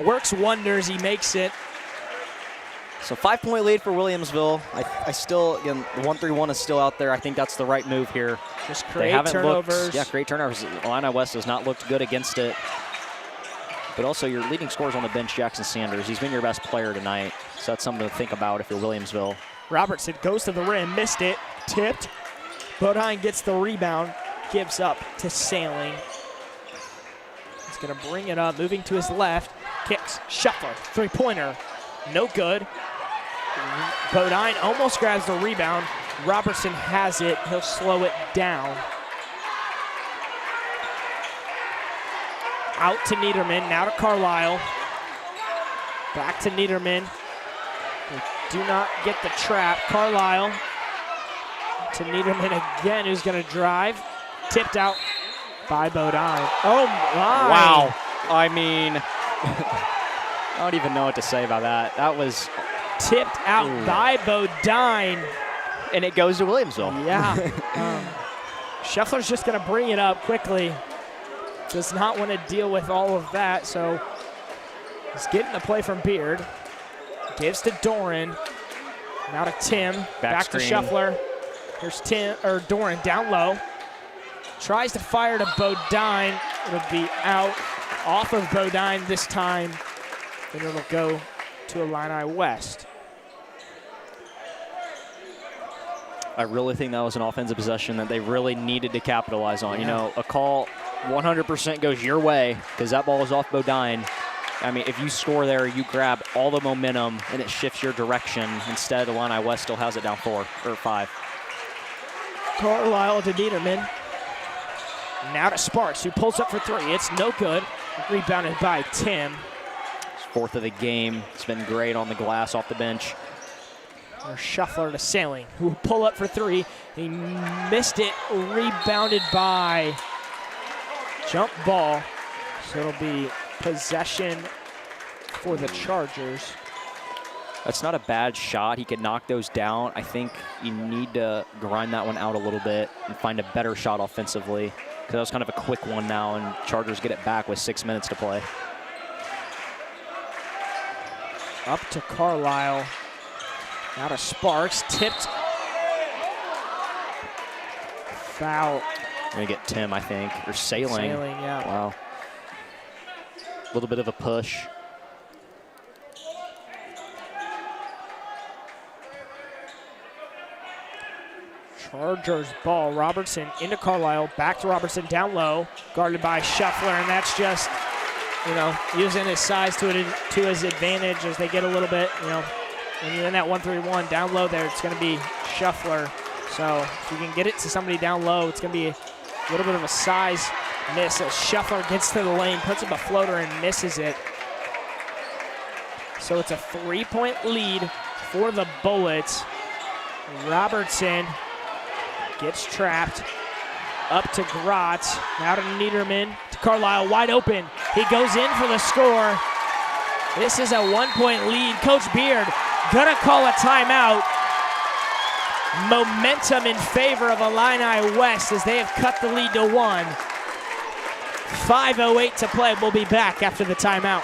Works wonders. He makes it. So 5-point lead for Williamsville. I still, again, the 1-3-1 is still out there. I think that's the right move here. Just create turnovers. Yeah, great turnovers. Illini West has not looked good against it. But also your leading scorers on the bench, Jackson Sanders. He's been your best player tonight. So that's something to think about if you're Williamsville. Robertson goes to the rim, missed it, tipped. Bodine gets the rebound, gives up to Sailing. He's gonna bring it up, moving to his left, kicks, shuffler, three-pointer, no good. Bodine almost grabs the rebound. Robertson has it, he'll slow it down. Out to Niederman, now to Carlisle. Back to Niederman. They do not get the trap. Carlisle to Niederman again, who's gonna drive. Tipped out by Bodine. Oh my! Wow. I mean, I don't even know what to say about that. That was tipped out by Bodine. And it goes to Williamsville. Yeah. Scheffler's just gonna bring it up quickly. Does not want to deal with all of that, so he's getting the play from Beard. Gives to Doran. Now to Tim. Back to Scheffler. Here's Doran down low. Tries to fire to Bodine. It'll be out off of Bodine this time. And it'll go to Illini West. I really think that was an offensive possession that they really needed to capitalize on. Yeah. You know, a call 100% goes your way because that ball is off Bodine. I mean, if you score there, you grab all the momentum and it shifts your direction. Instead, Illini West still has it down 4 or 5. Carlisle to Niederman. Now to Sparks, who pulls up for 3. It's no good. Rebounded by Tim. It's 4th of the game. It's been great on the glass off the bench. Or Shuffler to Sailing, who will pull up for 3. He missed it, rebounded by jump ball. So it'll be possession for the Chargers. That's not a bad shot. He could knock those down. I think you need to grind that one out a little bit and find a better shot offensively, because that was kind of a quick one now, and Chargers get it back with 6 minutes to play. Up to Carlisle. Now to Sparks, tipped. Foul. Gonna get Tim, I think, or Sailing. Sailing, yeah. Wow. A little bit of a push. Chargers ball. Robertson into Carlisle, back to Robertson, down low, guarded by Shuffler, and that's just, you know, using his size to his advantage as they get a little bit, you know, when you're in that 1-3-1 down low there, it's going to be Shuffler. So if you can get it to somebody down low, it's going to be a little bit of a size miss as Shuffler gets to the lane, puts up a floater and misses it. So it's a 3-point lead for the Bullets. Robertson gets trapped. Up to Grotz. Now to Niederman. To Carlisle, wide open. He goes in for the score. This is a 1-point lead. Coach Beard gonna call a timeout. Momentum in favor of Illini West as they have cut the lead to 1. 5:08 to play. We'll be back after the timeout.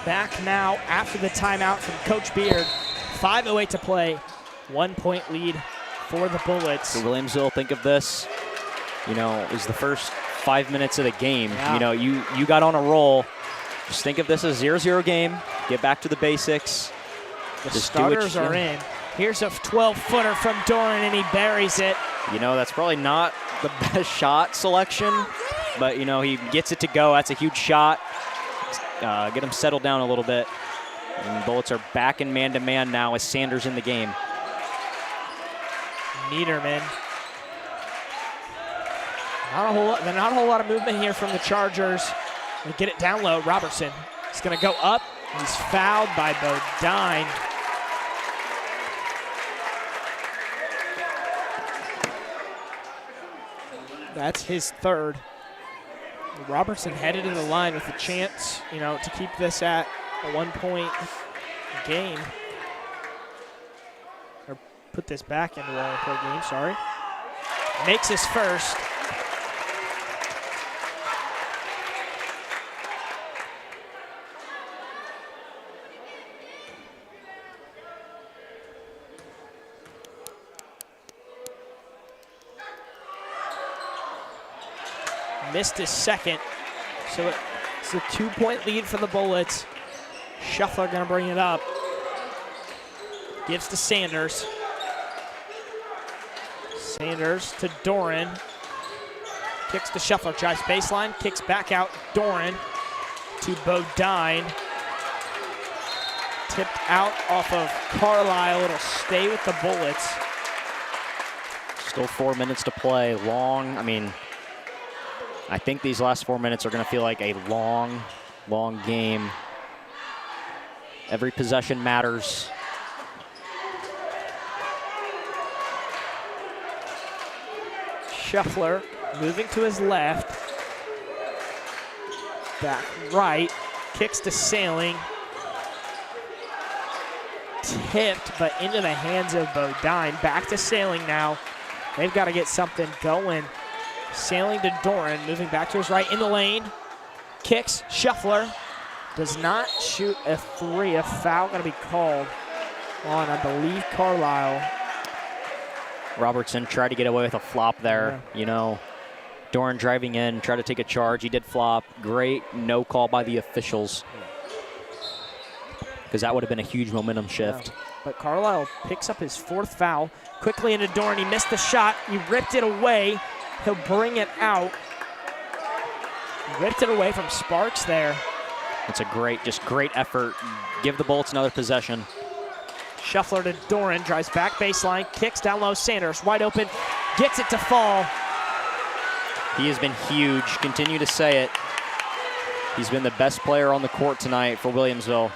back now after the timeout from Coach Beard. 5:08 to play. 1 point lead for the Bullets. So Williamsville, think of this, you know, is the first 5 minutes of the game. Yeah. You know, you got on a roll. Just think of this as a 0-0 game. Get back to the basics. The Just starters are in. Here's a 12-footer from Doran, and he buries it. You know, that's probably not the best shot selection, but, you know, he gets it to go. That's a huge shot. Get him settled down a little bit. And Bullets are back in man-to-man now with Sanders in the game. Niederman. Not a whole lot of movement here from the Chargers. They get it down low. Robertson is going to go up. He's fouled by Bodine. That's his third. Robertson headed to the line with a chance, you know, to keep this at a 1 point game. Or put this back into a 1 point game, sorry. Makes his first. Missed his second, so it's a 2 point lead for the Bullets. Shuffler gonna bring it up. Gives to Sanders. Sanders to Doran. Kicks to Shuffler, drives baseline, kicks back out. Doran to Bodine. Tipped out off of Carlisle. It'll stay with the Bullets. Still 4 minutes to play. Long, I mean, I think these last 4 minutes are going to feel like a long, long game. Every possession matters. Shuffler moving to his left. Back right. Kicks to Sailing. Tipped, but into the hands of Bodine. Back to Sailing now. They've got to get something going. Sailing to Doran, moving back to his right in the lane. Kicks, Shuffler. Does not shoot a three. A foul going to be called on, I believe, Carlisle. Robertson tried to get away with a flop there. Yeah. You know, Doran driving in, tried to take a charge. He did flop. Great no call by the officials. Because that would have been a huge momentum shift. Yeah. But Carlisle picks up his fourth foul. Quickly into Doran. He missed the shot. He ripped it away. He'll bring it out. Ripped it away from Sparks there. It's a great effort. Give the Bullets another possession. Shuffler to Doran, drives back baseline, kicks down low. Sanders wide open, gets it to fall. He has been huge. Continue to say it. He's been the best player on the court tonight for Williamsville.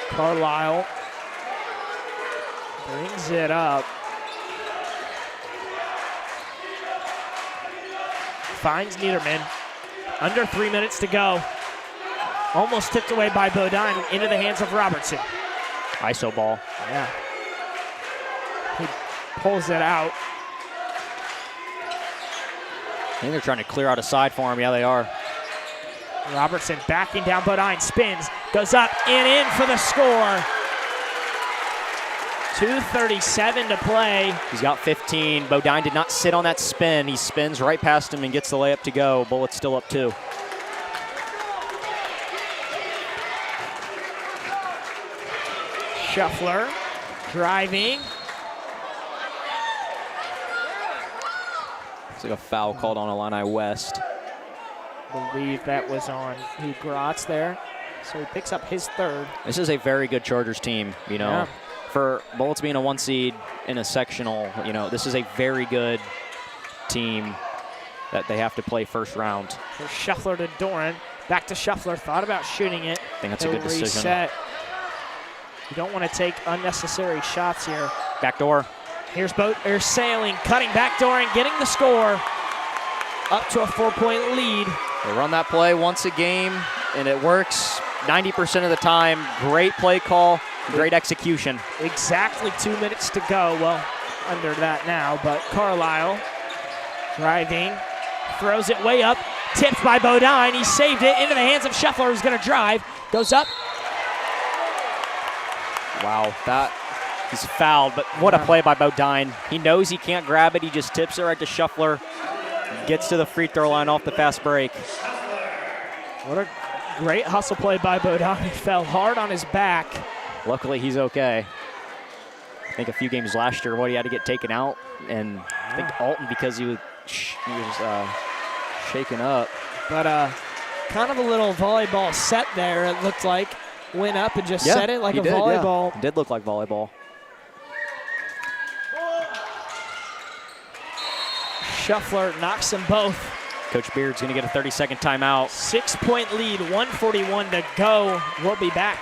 Carlisle brings it up. Finds Niederman. Under 3 minutes to go. Almost tipped away by Bodine into the hands of Robertson. ISO ball. Yeah. He pulls it out. I think they're trying to clear out a side for him. Yeah, they are. Robertson backing down Bodine, spins, goes up and in for the score. 2:37 to play. He's got 15. Bodine did not sit on that spin. He spins right past him and gets the layup to go. Bullets still up 2. Shuffler driving. It's like a foul called on Illini West. I believe that was on Gratz there. So he picks up his third. This is a very good Chargers team, you know. Yeah. For Bullets being a 1 seed in a sectional, you know, this is a very good team that they have to play first round. Here's Shuffler to Doran. Back to Shuffler. Thought about shooting it. I think that's a good decision. Reset. You don't want to take unnecessary shots here. Back door. Here's Sailing, cutting back door and getting the score. Up to a 4 point lead. They run that play once a game, and it works 90% of the time. Great play call. Great execution. Exactly 2 minutes to go. Well, under that now, but Carlisle driving, throws it way up, tipped by Bodine. He saved it into the hands of Scheffler, who's going to drive. Goes up. Wow, he's fouled, but what a play by Bodine. He knows he can't grab it. He just tips it right to Scheffler. Gets to the free throw line off the fast break. What a great hustle play by Bodine. He fell hard on his back. Luckily, he's okay. I think a few games last year, he had to get taken out, and I think Alton, because he was shaken up. But kind of a little volleyball set there, it looked like. Went up and just set it like a volleyball. It did look like volleyball. Scheffler knocks them both. Coach Beard's going to get a 30-second timeout. 6-point lead, 1:41 to go. We'll be back.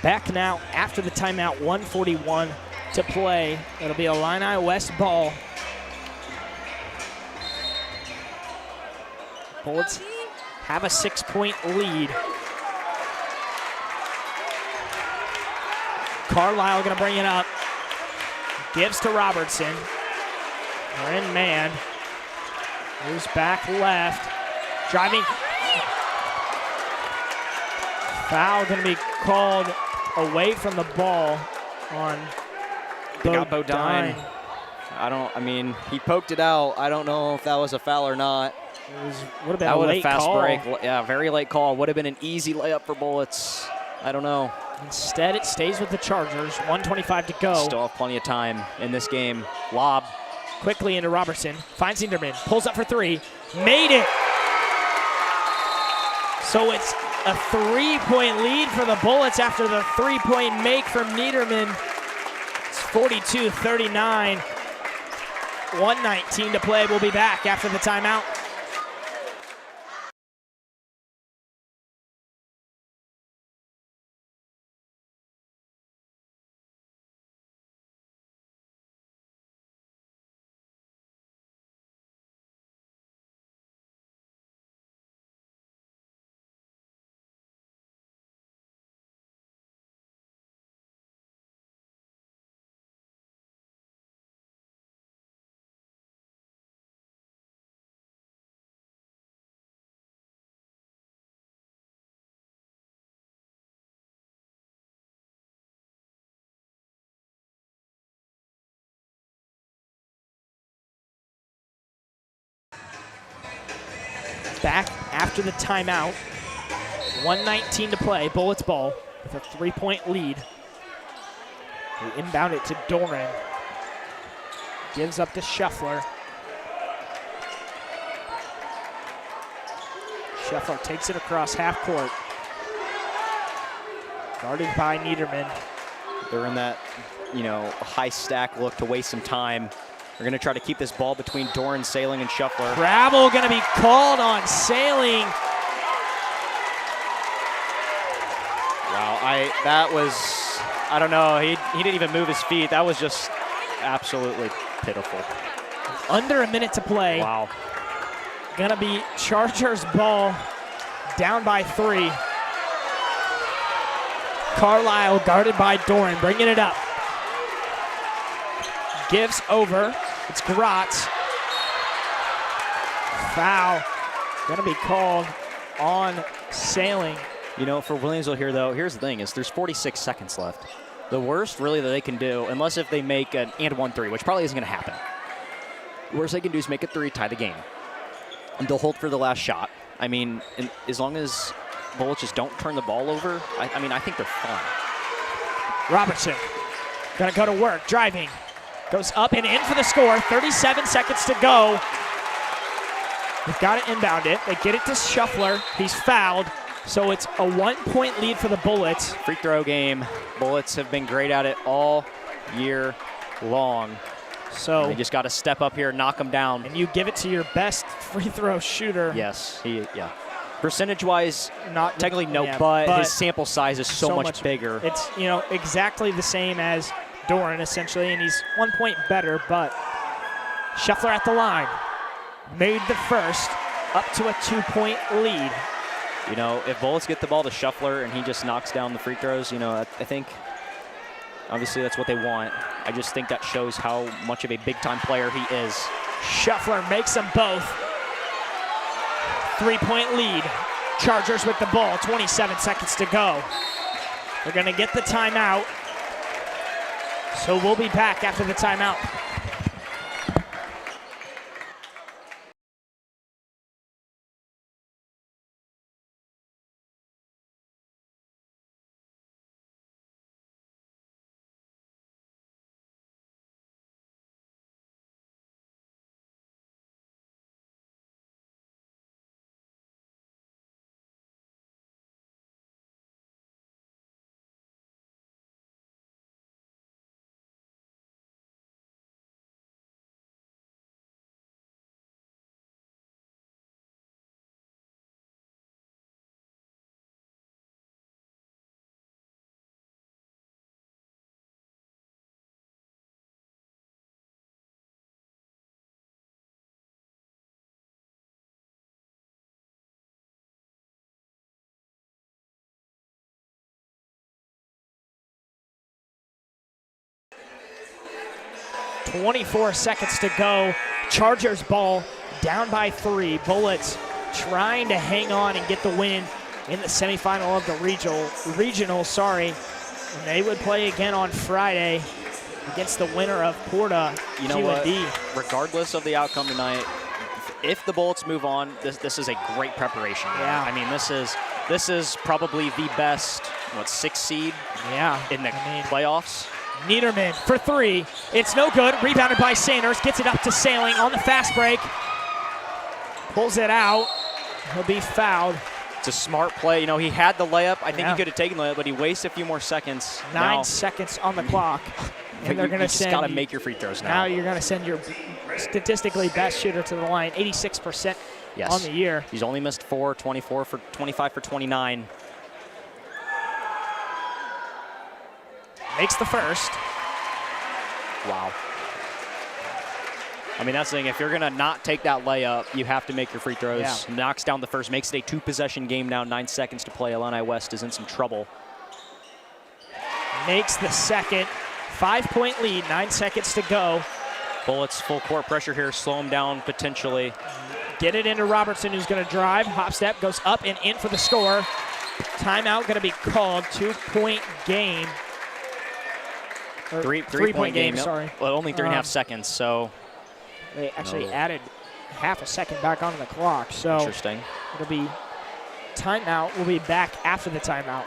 Back now after the timeout, 1:41 to play. It'll be Illini West ball. Bullets have a 6-point lead. Carlisle gonna bring it up. Gives to Robertson. They're in man. Moves back left. Driving. Foul gonna be called away from the ball on Bodine. He poked it out. I don't know if that was a foul or not. Would have been a late fast call. break. Yeah, very late call. Would have been an easy layup for Bullets. I don't know. Instead, it stays with the Chargers. 1:25 to go. Still have plenty of time in this game. Lob. Quickly into Robertson. Finds Niederman. Pulls up for three. Made it. So it's a 3-point lead for the Bullets after the 3-point make from Niederman. It's 42-39. 1:19 to play. We'll be back after the timeout. Back after the timeout. 1:19 to play. Bullets ball with a 3-point lead. They inbound it to Doran. Gives up to Scheffler. Scheffler takes it across half court. Guarded by Niederman. They're in that, high stack look to waste some time. They're going to try to keep this ball between Doran, Sailing, and Scheffler. Travel going to be called on Sailing. Wow, I don't know. He didn't even move his feet. That was just absolutely pitiful. Under a minute to play. Wow. Going to be Chargers ball, down by 3. Carlisle guarded by Doran, bringing it up. Gives over. It's Gratz. Foul. Gonna be called on Sailing. For Williamsville here, though, here's the thing: is there's 46 seconds left. The worst, really, that they can do, unless if they make an and-one three, which probably isn't going to happen. The worst they can do is make a 3, tie the game, and they'll hold for the last shot. And as long as Bullets just don't turn the ball over, I think they're fine. Robertson gonna go to work, driving. Goes up and in for the score. 37 seconds to go. They've got to inbound it. They get it to Shuffler. He's fouled. So it's a 1-point lead for the Bullets. Free throw game. Bullets have been great at it all year long. So they just got to step up here, knock them down. And you give it to your best free throw shooter. Yes, percentage-wise, not technically no, but his sample size is so much bigger. It's exactly the same as Doran essentially, and he's 1 point better. But Shuffler at the line, made the first, up to a 2-point lead. If Bullets get the ball to Shuffler and he just knocks down the free throws, I think obviously that's what they want. I just think that shows how much of a big-time player he is. Shuffler makes them both. 3-point lead. Chargers with the ball, 27 seconds to go. They're going to get the timeout. So we'll be back after the timeout. .24 seconds to go. Chargers ball down by 3. Bullets trying to hang on and get the win in the semifinal of the regional. And they would play again on Friday against the winner of Porta. What? Regardless of the outcome tonight, if the Bullets move on, this is a great preparation. Yeah. I mean, this is probably the best 6th seed. Yeah. In the playoffs. Niederman for 3. It's no good. Rebounded by Sanders. Gets it up to Sailing on the fast break. Pulls it out. He'll be fouled. It's a smart play. He had the layup. I think he could have taken the layup, but he wasted a few more seconds. 9 seconds on the clock. And they're going to send. You just got to make your free throws now. Now you're going to send your statistically best shooter to the line. 86% on the year. He's only missed 4, 25 for 29. Makes the first. Wow. I mean, that's the thing. If you're going to not take that layup, you have to make your free throws. Yeah. Knocks down the first. Makes it a 2-possession game now. 9 seconds to play. Illini West is in some trouble. Makes the second. 5-point lead. 9 seconds to go. Bullets full court pressure here. Slow him down potentially. Get it into Robertson, who's going to drive. Hop step, goes up and in for the score. Timeout going to be called. 2-point game. Three-point game, sorry. Well, only 3.5 seconds, so. They actually added half a second back onto the clock. So interesting. It'll be timeout. We'll be back after the timeout.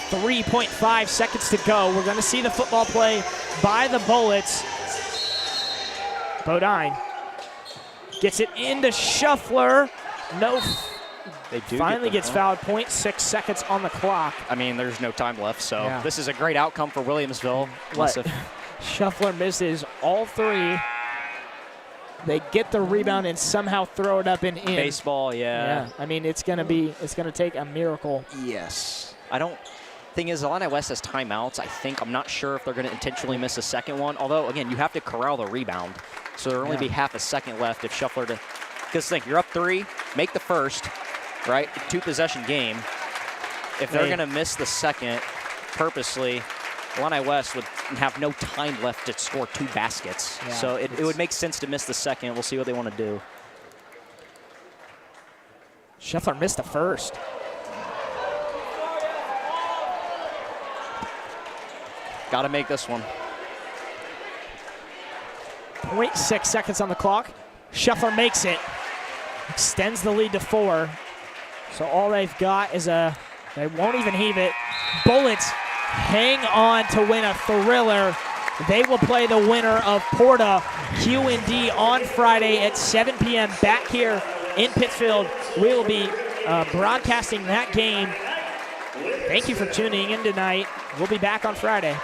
.5 seconds to go. We're going to see the football play by the Bullets. Bodine gets it into Shuffler. No. They do finally gets fouled. 0.6 seconds on the clock. I mean, there's no time left, so this is a great outcome for Williamsville. Shuffler misses all 3. they get the rebound and somehow throw it up and in. Baseball, yeah. I mean, it's gonna take a miracle. Yes. Thing is, Illini West has timeouts. I'm not sure if they're going to intentionally miss a second one. Although, again, you have to corral the rebound. So there'll only be half a second left if Shuffler because think, you're up 3, make the first, right? 2-possession game. If they're going to miss the second purposely, Illini West would have no time left to score 2 baskets. Yeah, so it would make sense to miss the second. We'll see what they want to do. Shuffler missed the first. Got to make this one. 0.6 seconds on the clock. Shuffler makes it. Extends the lead to 4. So all they've got is they won't even heave it. Bullets hang on to win a thriller. They will play the winner of Porta Q&D on Friday at 7 p.m. back here in Pittsfield. We will be broadcasting that game. Thank you for tuning in tonight. We'll be back on Friday.